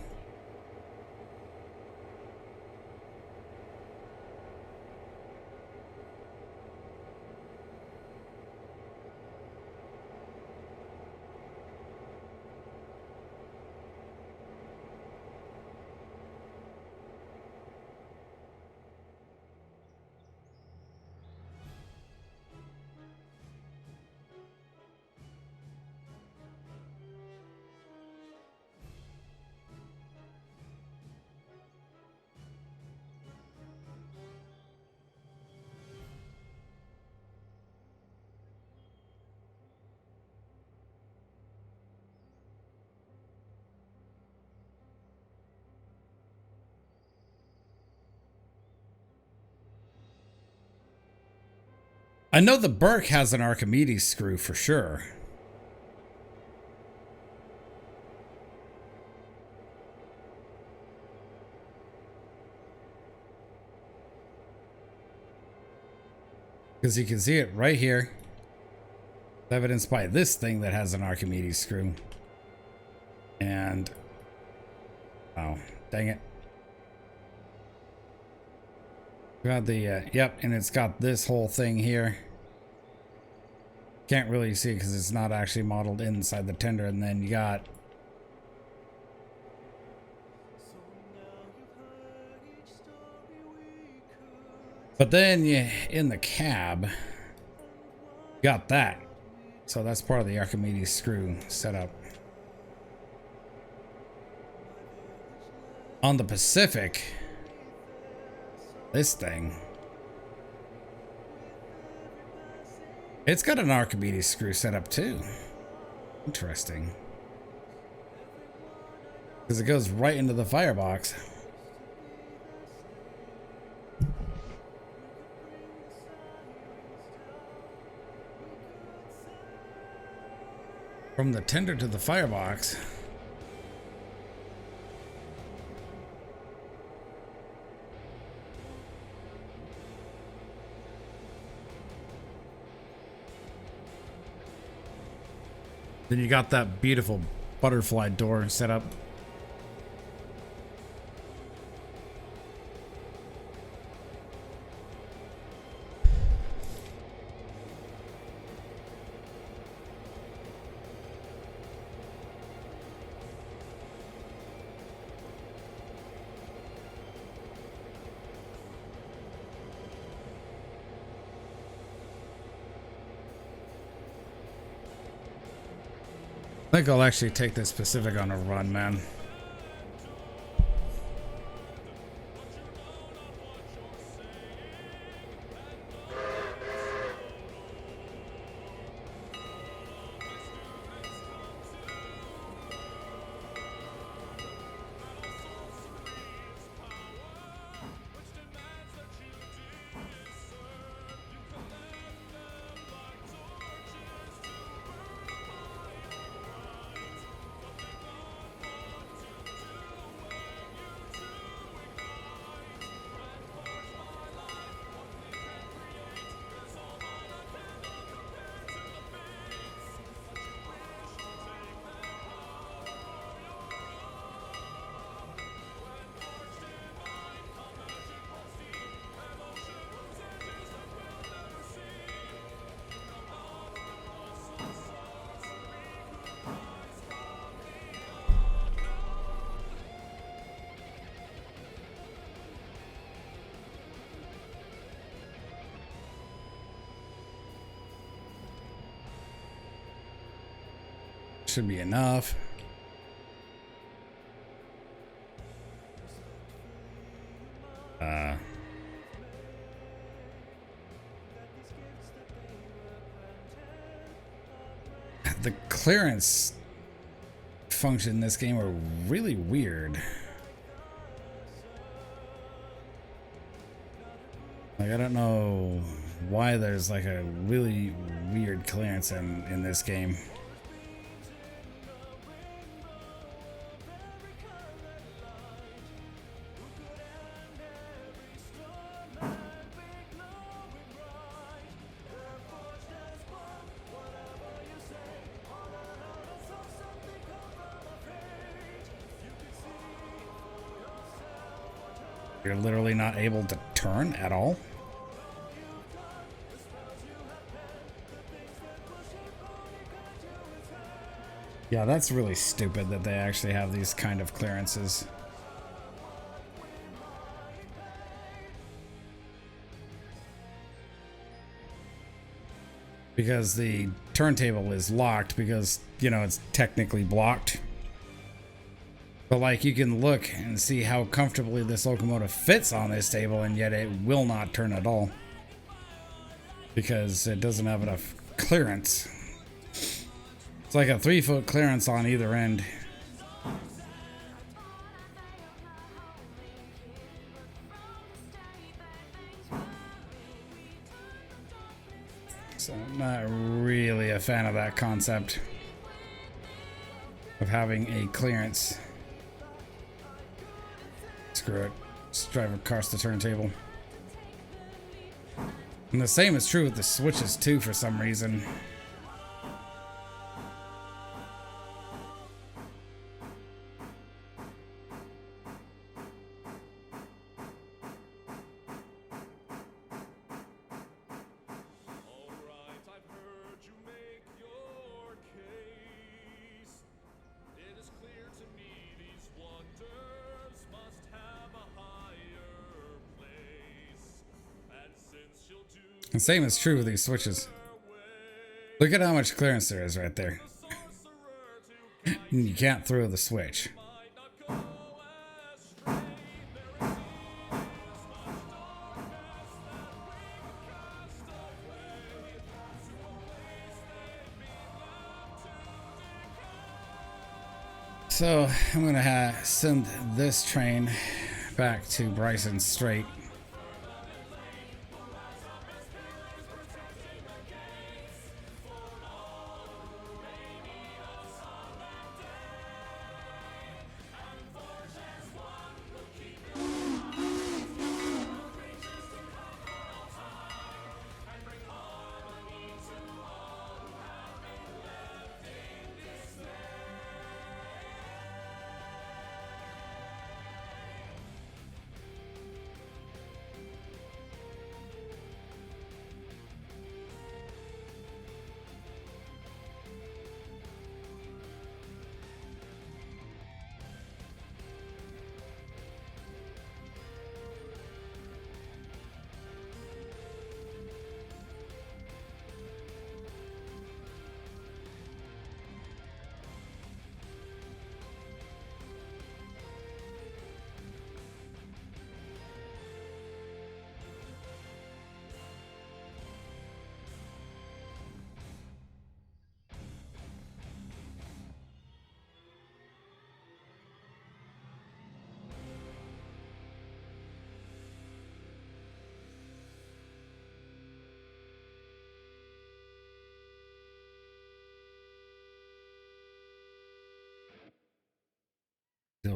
I know the Burke has an Archimedes screw for sure. Because you can see it right here. Evidenced by this thing that has an Archimedes screw. And... oh, dang it. Got the, yep, and it's got this whole thing here. Can't really see because it's not actually modeled inside the tender. And then you got... but then you, in the cab, got that. So that's part of the Archimedes screw setup. On the Pacific, this thing, it's got an Archimedes screw setup too. Interesting. Because it goes right into the firebox. From the tender to the firebox. Then you got that beautiful butterfly door set up. I think I'll actually take this Pacific on a run, man. Should be enough. The clearance function in this game are really weird. Like, I don't know why there's like a really weird clearance in this game. You're literally not able to turn at all. Yeah, that's really stupid that they actually have these kind of clearances. Because the turntable is locked because, you know, it's technically blocked. But like, you can look and see how comfortably this locomotive fits on this table, and yet it will not turn at all because it doesn't have enough clearance. It's like a 3-foot clearance on either end. So I'm not really a fan of that concept of having a clearance. Screw it. Let's drive across the turntable. And the same is true with the switches too, for some reason. The same is true with these switches. Look at how much clearance there is right there. You can't throw the switch. So I'm gonna send this train back to Bryson straight.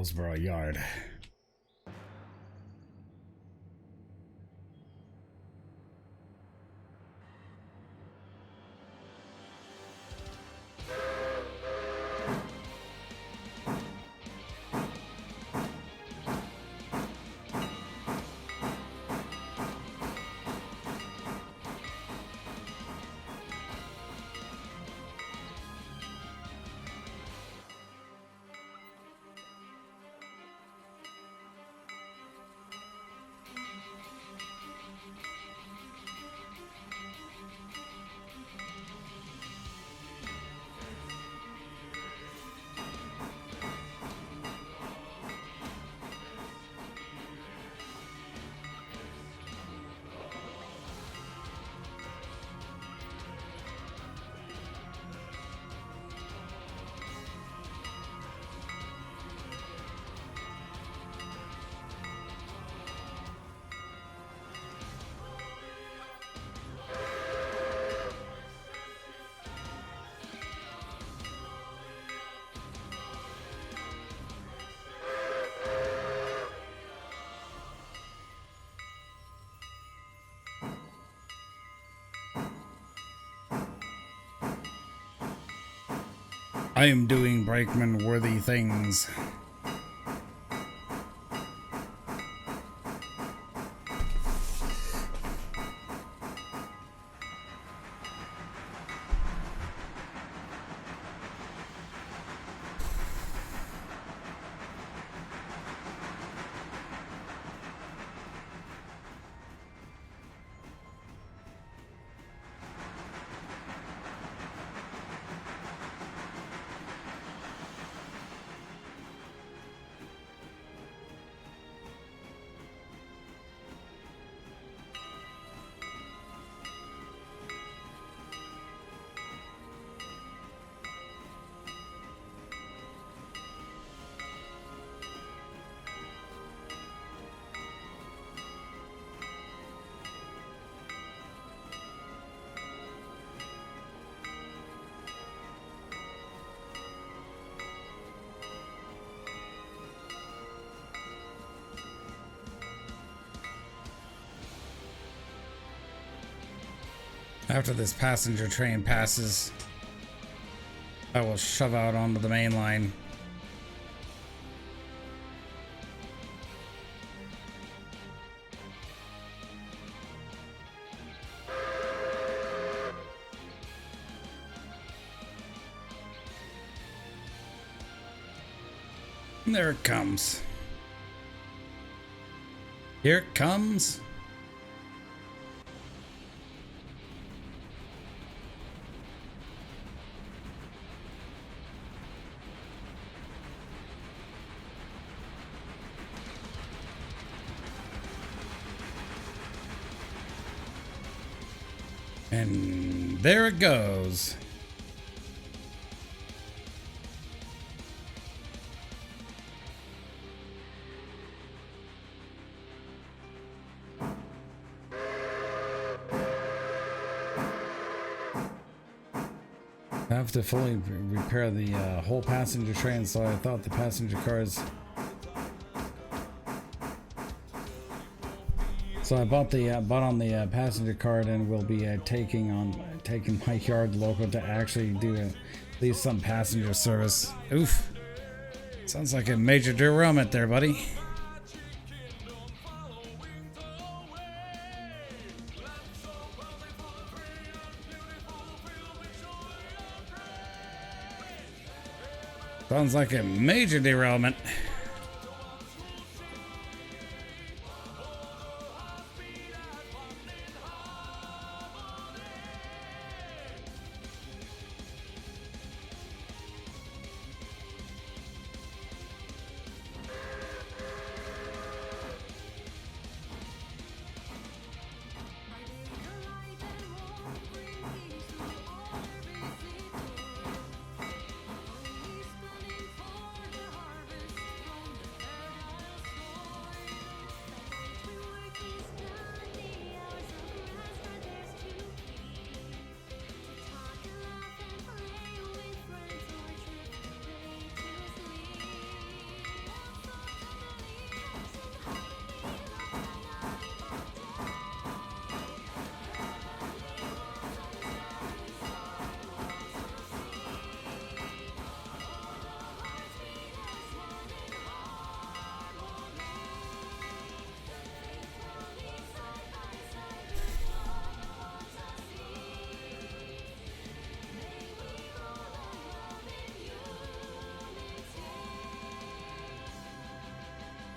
Hillsborough Yard. I am doing brakeman worthy things. After this passenger train passes, I will shove out onto the main line. And there it comes. Here it comes. And there it goes. I have to fully repair the whole passenger train, so I thought the passenger cars. So I bought on the passenger card, and will be taking my yard local to actually do at least some passenger service. Oof! Sounds like a major derailment there, buddy. Sounds like a major derailment.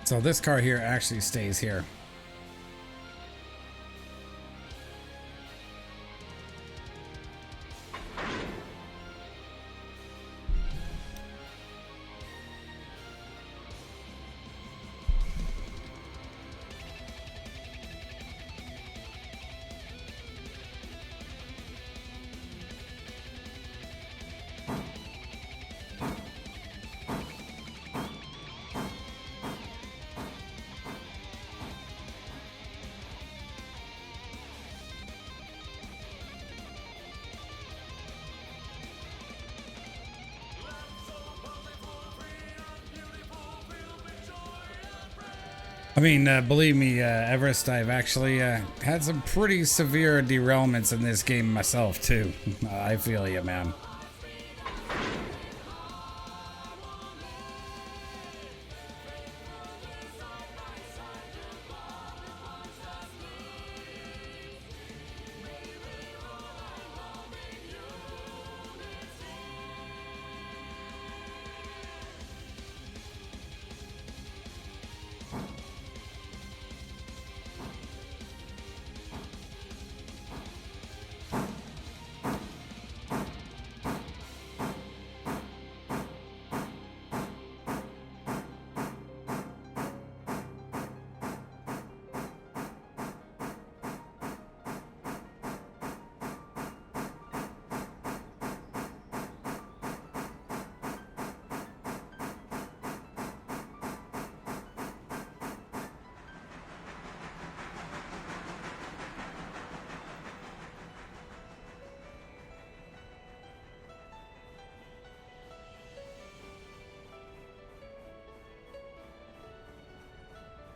So this car here actually stays here. I mean, believe me, Everest, I've actually had some pretty severe derailments in this game myself, too. I feel you, man.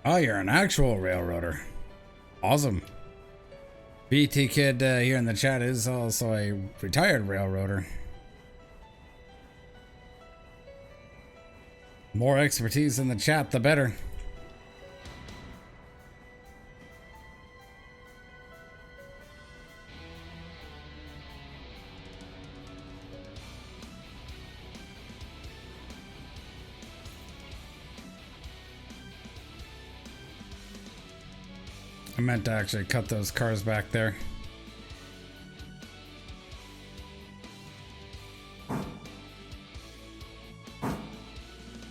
Oh, you're an actual railroader. Awesome. BT Kid here in the chat is also a retired railroader. More expertise in the chat, the better. I meant to actually cut those cars back there.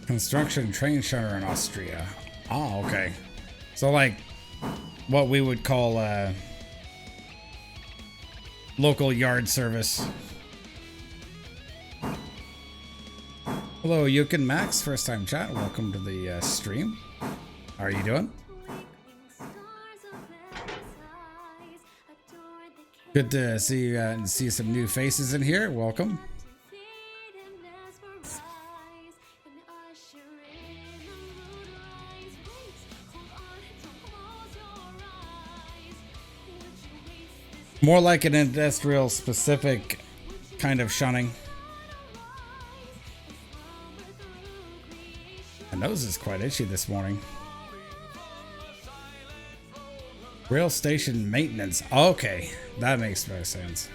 Construction train shutter in Austria. Oh, okay. So like what we would call local yard service. Hello, Yukin Max, first time chat. Welcome to the stream. How are you doing? Good to see you and see some new faces in here. Welcome. More like an industrial specific kind of shunning. My nose is quite itchy this morning. Rail station maintenance. Okay, that makes no sense.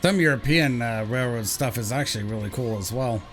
Some European railroad stuff is actually really cool as well.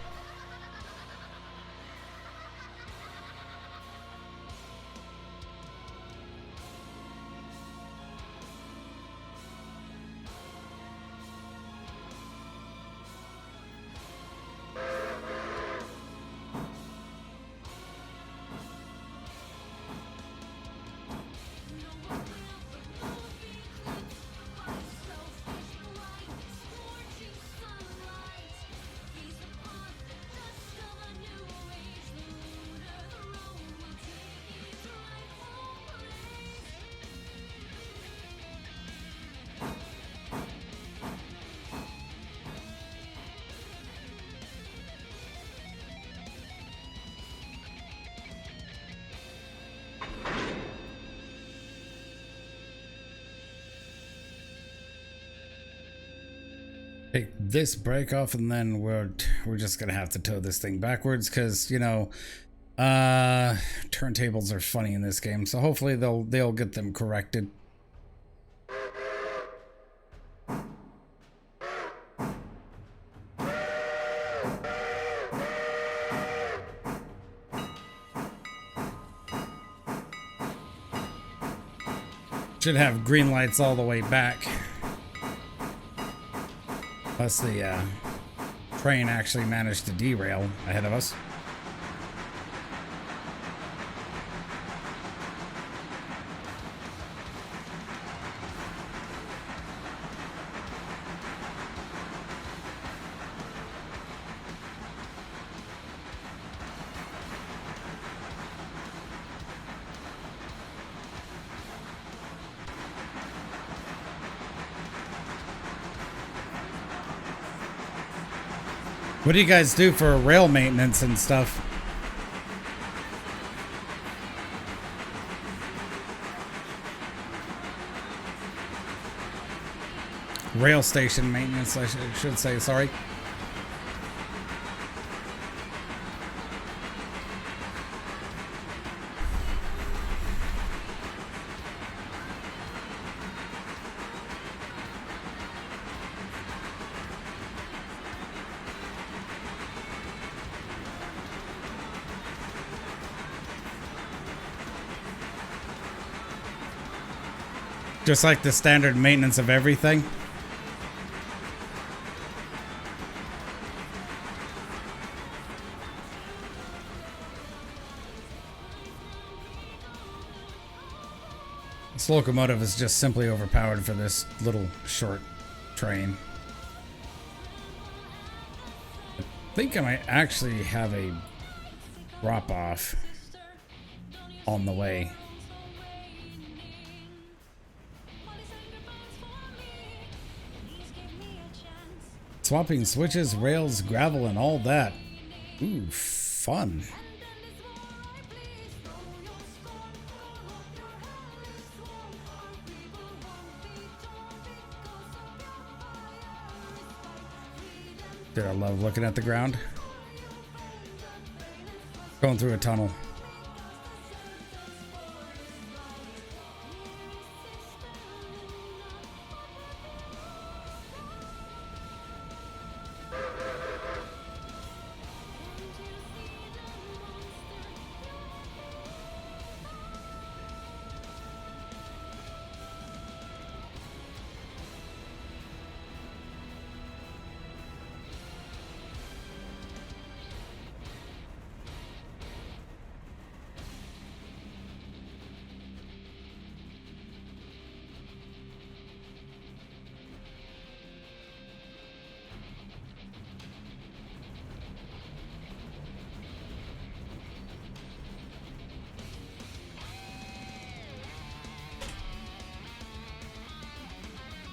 take this brake off, and then we're just gonna have to tow this thing backwards because, you know, turntables are funny in this game, so hopefully they'll get them corrected. Should have green lights all the way back. Plus the train actually managed to derail ahead of us. What do you guys do for rail maintenance and stuff? Rail station maintenance, I should say, sorry. Just like the standard maintenance of everything. This locomotive is just simply overpowered for this little short train. I think I might actually have a drop off on the way. Swapping switches, rails, gravel, and all that. Ooh, fun. Did I love looking at the ground? Going through a tunnel.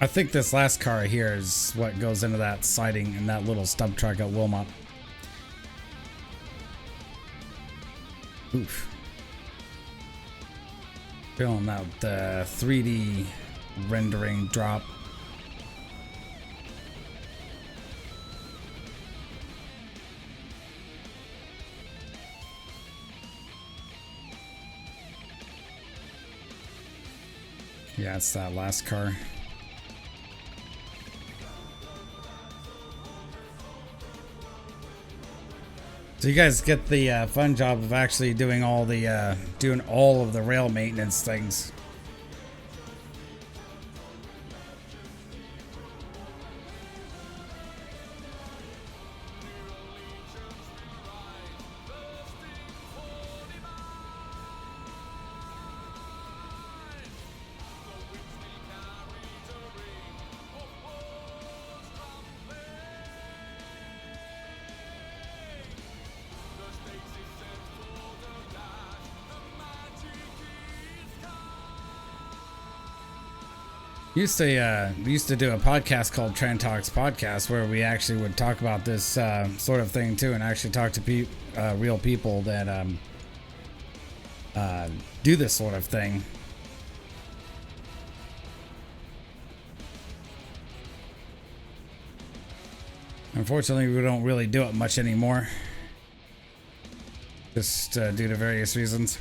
I think this last car here is what goes into that siding in that little stub truck at Wilmot. Oof. Feeling out the 3D rendering drop. Yeah, it's that last car. So you guys get the fun job of actually doing all the of the rail maintenance things. We used to do a podcast called Trend Talks Podcast where we actually would talk about this sort of thing too, and actually talk to real people that do this sort of thing. Unfortunately, we don't really do it much anymore. Just due to various reasons.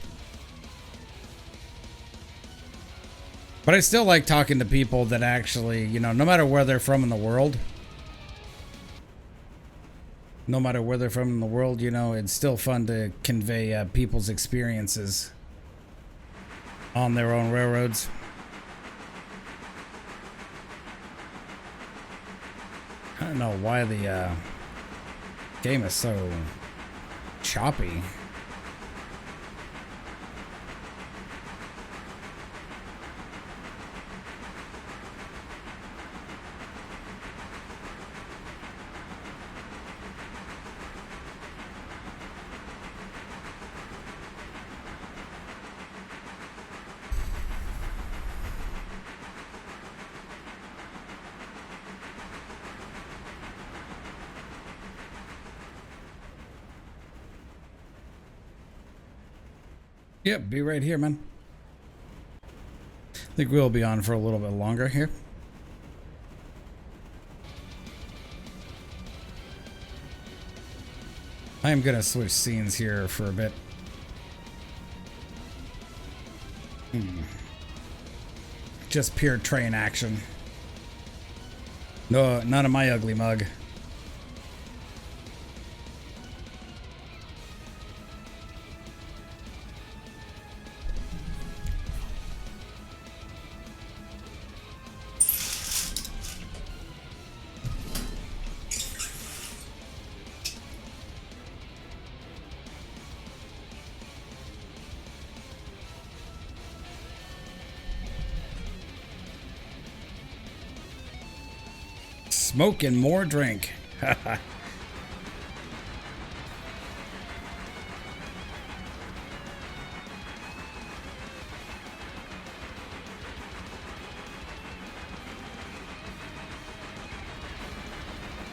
But I still like talking to people that actually, you know, no matter where they're from in the world. No matter where they're from in the world, you know, it's still fun to convey people's experiences on their own railroads. I don't know why the game is so choppy. Yep, be right here, man. I think we'll be on for a little bit longer here. I am gonna switch scenes here for a bit. Just pure train action. No, none of my ugly mug. Smoke and more drink.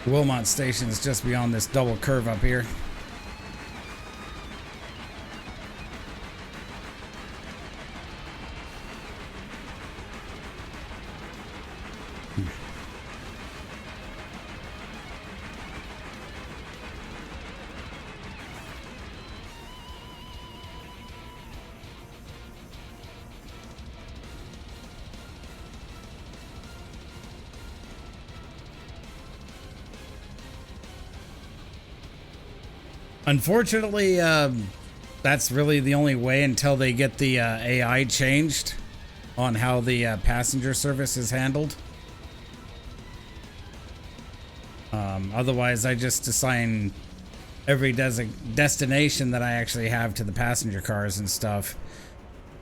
Wilmot Station is just beyond this double curve up here. Unfortunately, that's really the only way until they get the AI changed on how the passenger service is handled. Otherwise, I just assign every destination that I actually have to the passenger cars and stuff,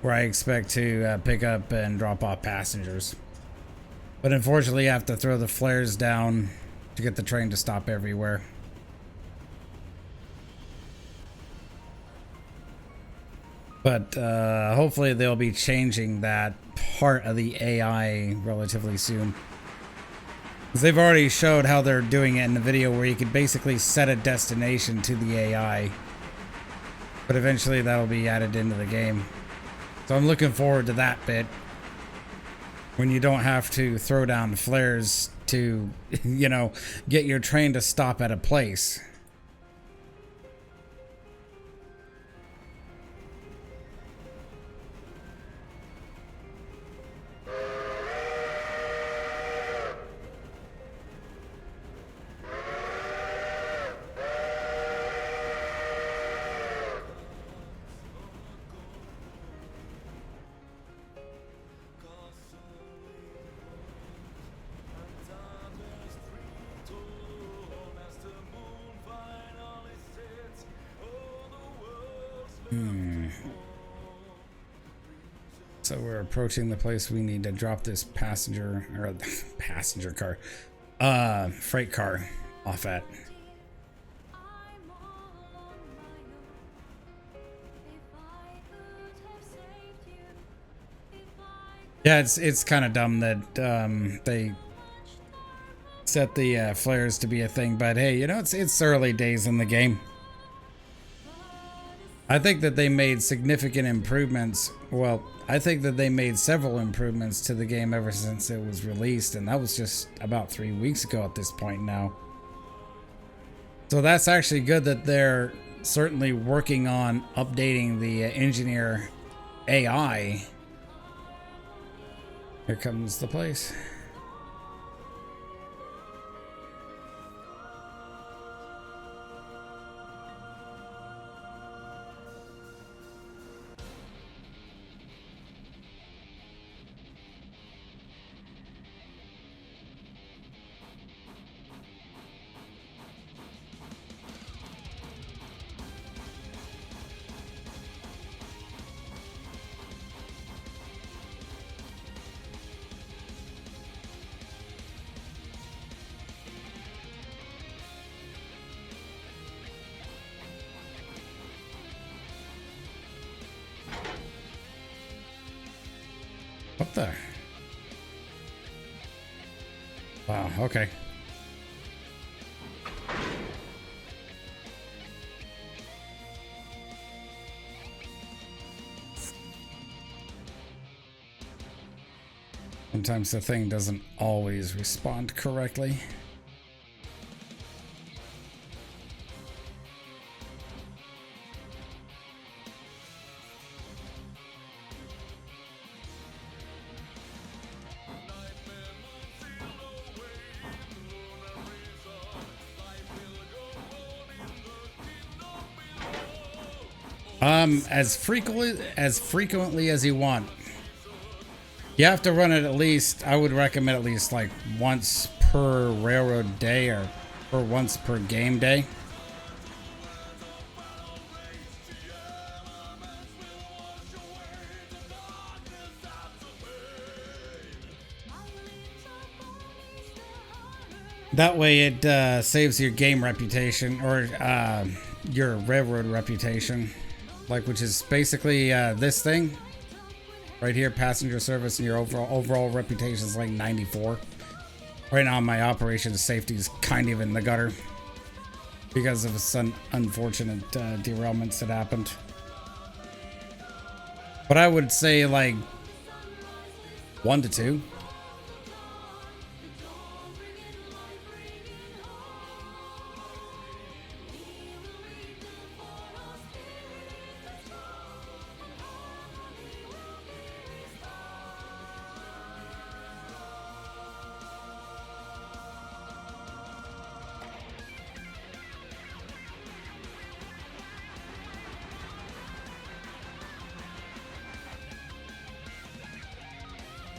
where I expect to pick up and drop off passengers. But unfortunately, I have to throw the flares down to get the train to stop everywhere. But hopefully they'll be changing that part of the AI relatively soon. Because they've already showed how they're doing it in the video where you could basically set a destination to the AI. But eventually that'll be added into the game. So I'm looking forward to that bit. When you don't have to throw down flares to, you know, get your train to stop at a place. So we're approaching the place we need to drop this passenger or passenger car, freight car off at. Yeah, it's kind of dumb that they set the flares to be a thing, but hey, you know, it's early days in the game. I think that they made significant improvements. Well, I think that they made several improvements to the game ever since it was released, and that was just about 3 weeks ago at this point now. So that's actually good that they're certainly working on updating the engineer AI. Here comes the place. What the? Wow, okay. Sometimes the thing doesn't always respond correctly. As frequently as you want. You have to run it at least, I would recommend at least like once per railroad day or once per game day. That way it saves your game reputation or your railroad reputation. Like, which is basically this thing right here, passenger service, and your overall reputation is like 94. Right now, my operations safety is kind of in the gutter because of some unfortunate derailments that happened. But I would say like 1 to 2.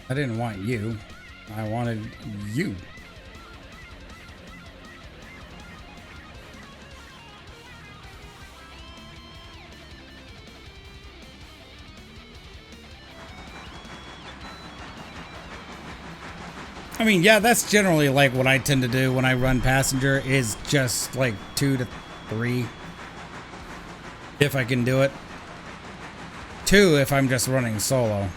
I didn't want you. I wanted you. I mean, yeah, that's generally like what I tend to do when I run passenger is just like 2 to 3. If I can do it. 2 if I'm just running solo.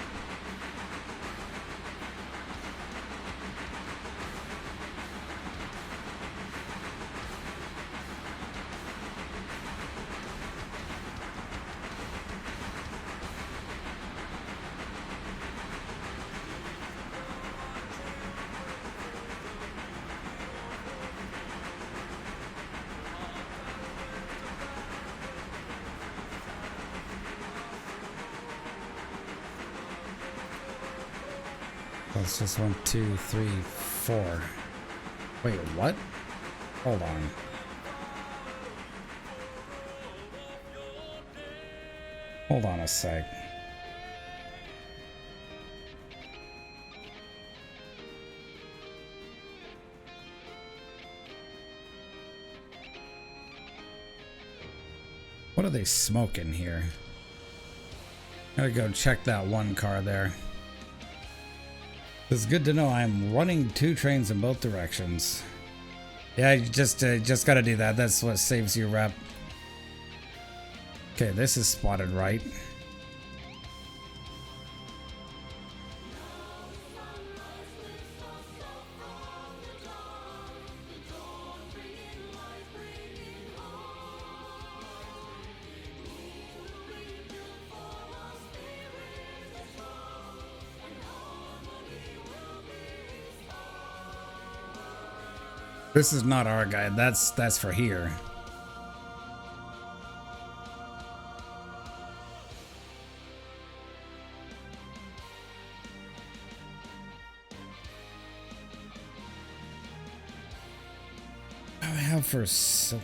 It's just 1, 2, 3, 4. Wait, what? Hold on. Hold on a sec. What are they smoking here? Gotta go check that one car there. It's good to know I'm running 2 trains in both directions. Yeah, you just gotta do that. That's what saves your rep. Okay, this is spotted right. This is not our guide. That's for here. I have for so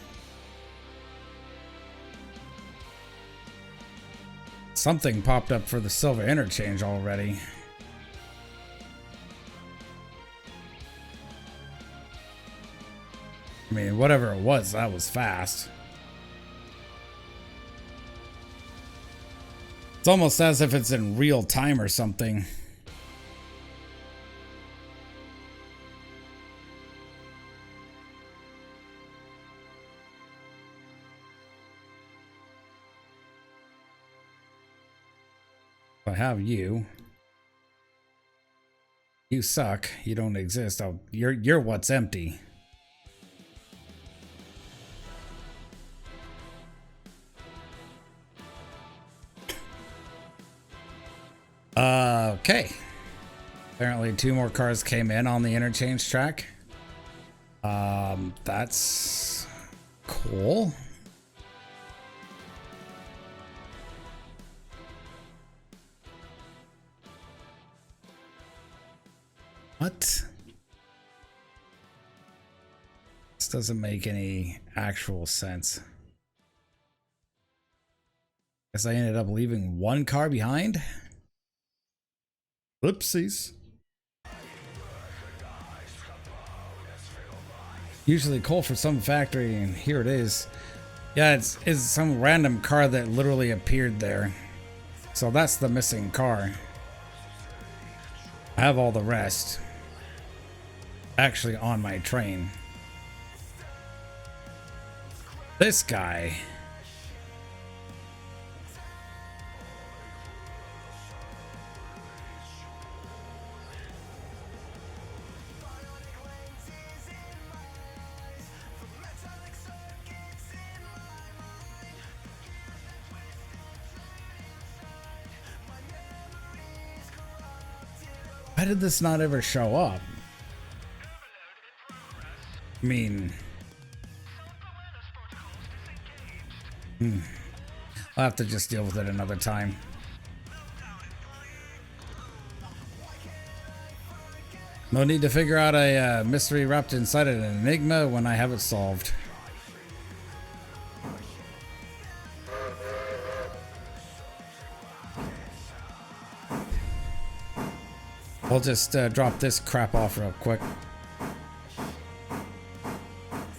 something popped up for the silver interchange already. I mean, whatever it was, that was fast. It's almost as if it's in real time or something. If I have you. You suck. You don't exist. You're what's empty. Okay. Apparently 2 more cars came in on the interchange track. That's cool. What? This doesn't make any actual sense. Guess I ended up leaving 1 car behind. Whoopsies. Usually coal for some factory, and here it is. Yeah, it's some random car that literally appeared there. So that's the missing car. I have all the rest actually on my train. This guy. Why did this not ever show up? I mean, I'll have to just deal with it another time. No need to figure out a mystery wrapped inside an enigma when I have it solved. We'll just drop this crap off real quick.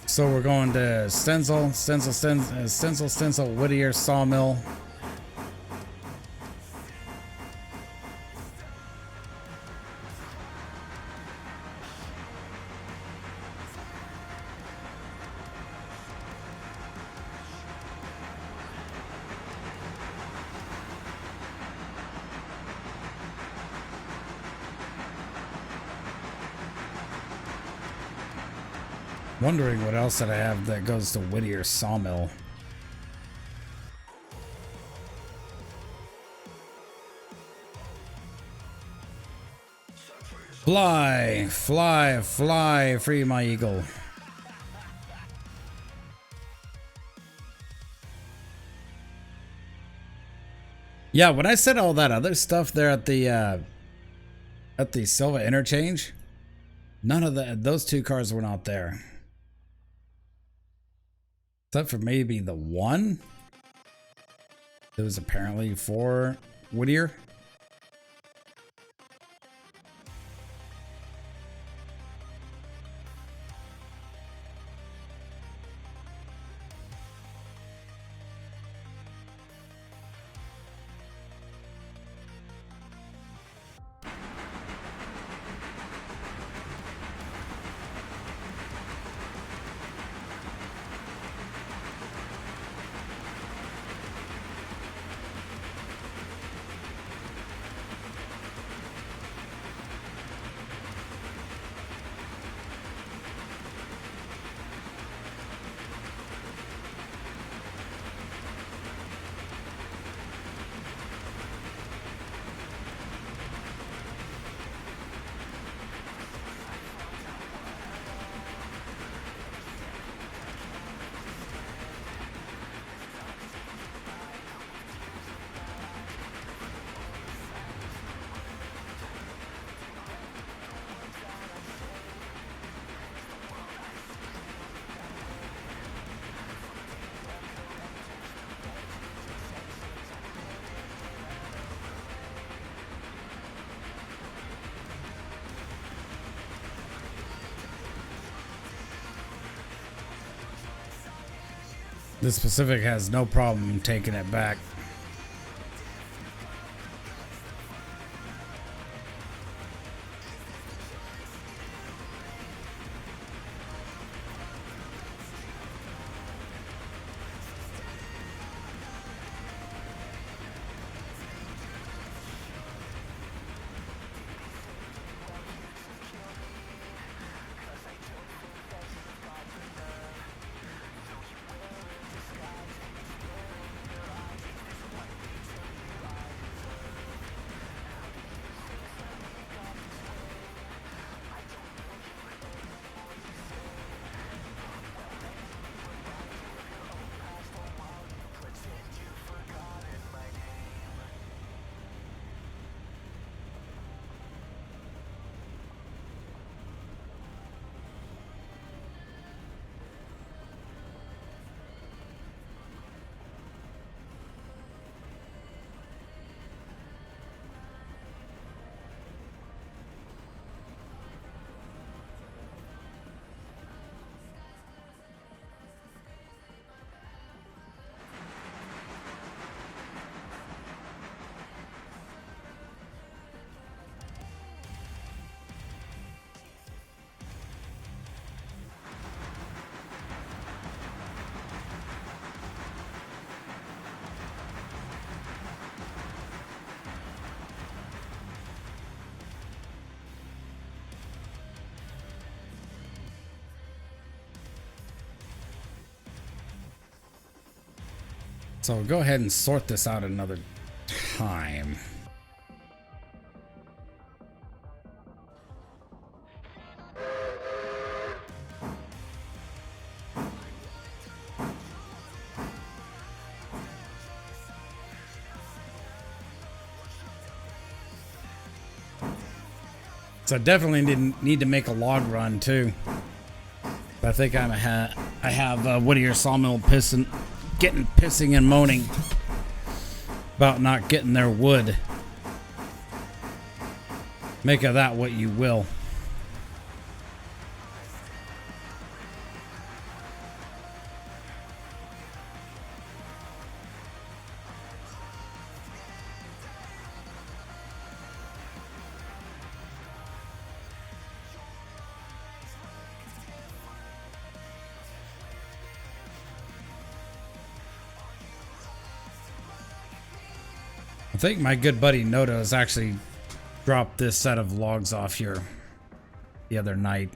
So we're going to Stenzel, Whittier Sawmill. Wondering what else that I have that goes to Whittier Sawmill. Fly, fly, fly, free my eagle. Yeah, when I said all that other stuff there at the Silva interchange, none of those 2 cars were not there. Except for maybe the one that was apparently for Whittier. This Pacific has no problem taking it back. So go ahead and sort this out another time. So I definitely didn't need to make a log run too. But I think I have Whittier Sawmill pissing and moaning about not getting their wood. Make of that what you will. I think my good buddy Noda has actually dropped this set of logs off here the other night.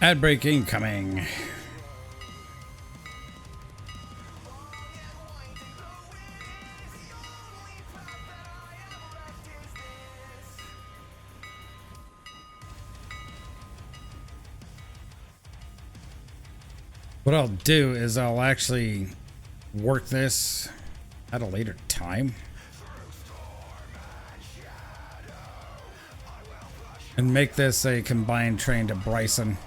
Ad break incoming. What I'll do is I'll actually work this at a later time. And make this a combined train to Bryson.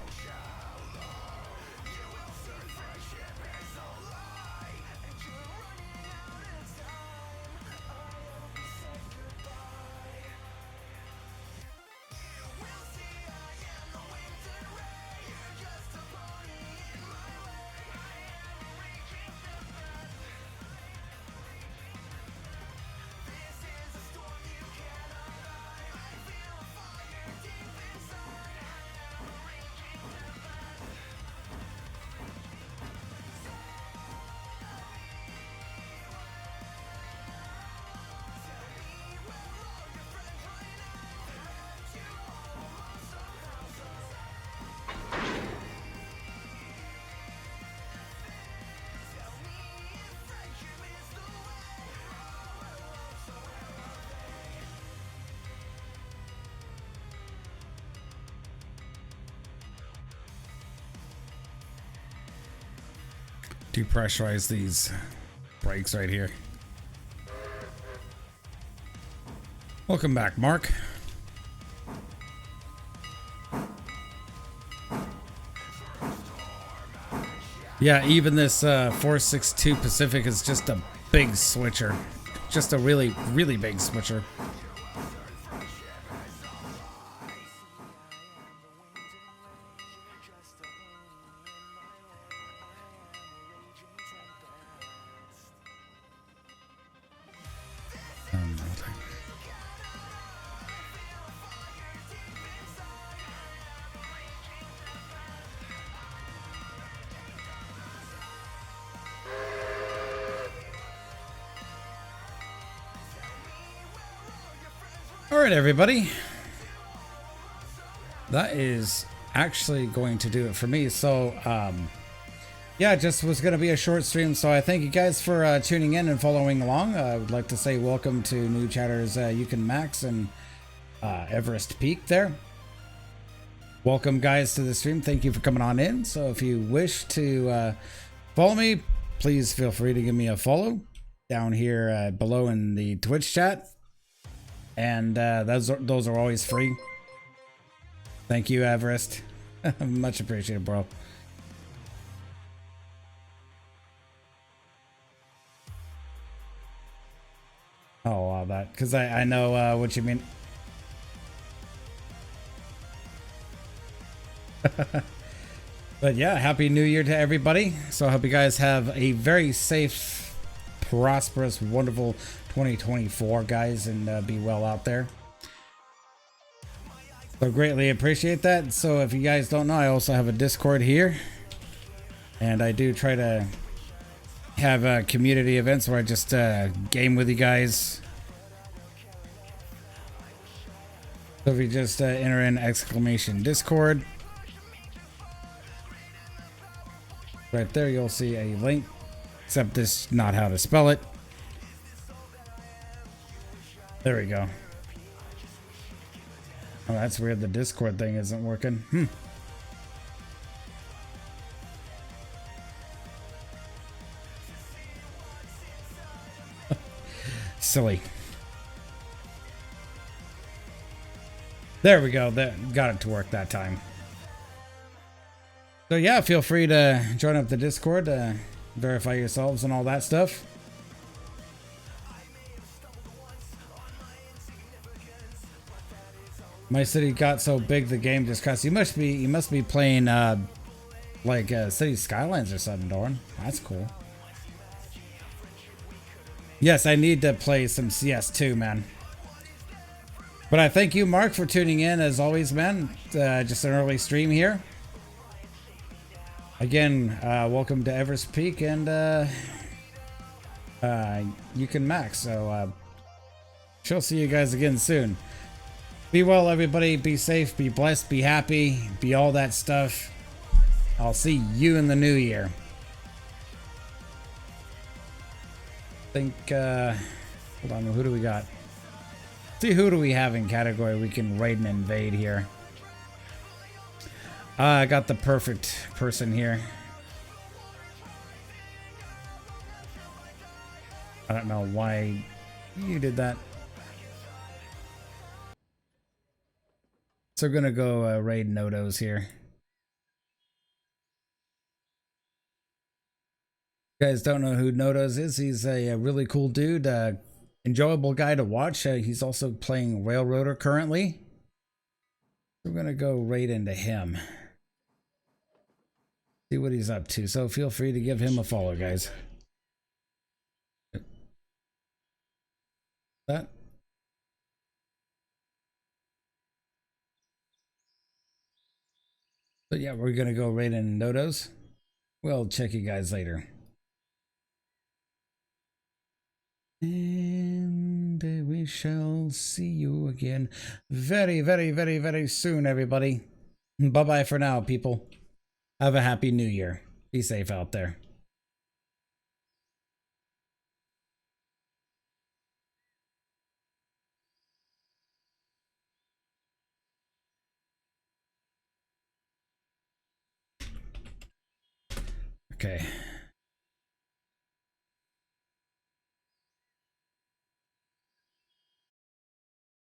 Depressurize these brakes right here. Welcome back, Mark. Yeah, even this 462 Pacific is just a big switcher. Just a really, really big switcher. All right, everybody. That is actually going to do it for me. So, yeah, just was going to be a short stream. So I thank you guys for tuning in and following along. I would like to say welcome to new chatters, Yukon Max and Everest Peak there. Welcome, guys, to the stream. Thank you for coming on in. So if you wish to follow me, please feel free to give me a follow down here below in the Twitch chat. And those are always free. Thank you, Everest. Much appreciated, bro. Oh, wow, that, because I know what you mean. But yeah, happy new year to everybody. So I hope you guys have a very safe, prosperous, wonderful 2024, guys, and be well out there. So greatly appreciate that. So if you guys don't know, I also have a Discord here, and I do try to have community events where I just game with you guys. So if you just enter in !Discord right there, you'll see a link, except this is not how to spell it. There we go. Oh, that's weird. The Discord thing isn't working. Silly. There we go. That got it to work that time. So yeah, feel free to join up the Discord, verify yourselves and all that stuff. My city got so big the game just cuts. You must be playing like City Skylines or something, Doran. That's cool. Yes, I need to play some CS2, man. But I thank you, Mark, for tuning in as always, man. Just an early stream here. Again, welcome to Everest Peak and Yukon Max. So she'll see you guys again soon. Be well, everybody. Be safe, be blessed, be happy, be all that stuff. I'll see you in the new year. I think, hold on, who do we got? See, who do we have in category we can raid and invade here? I got the perfect person here. I don't know why you did that. So we're gonna go raid Nodos here. You guys don't know who Nodos is? He's a really cool dude, enjoyable guy to watch. He's also playing Railroader currently. We're gonna go raid into him. See what he's up to. So feel free to give him a follow, guys. That. But yeah, we're gonna go raid in Nodos. We'll check you guys later. And we shall see you again very, very, very, very soon, everybody. Bye-bye for now, people. Have a happy new year. Be safe out there. Okay.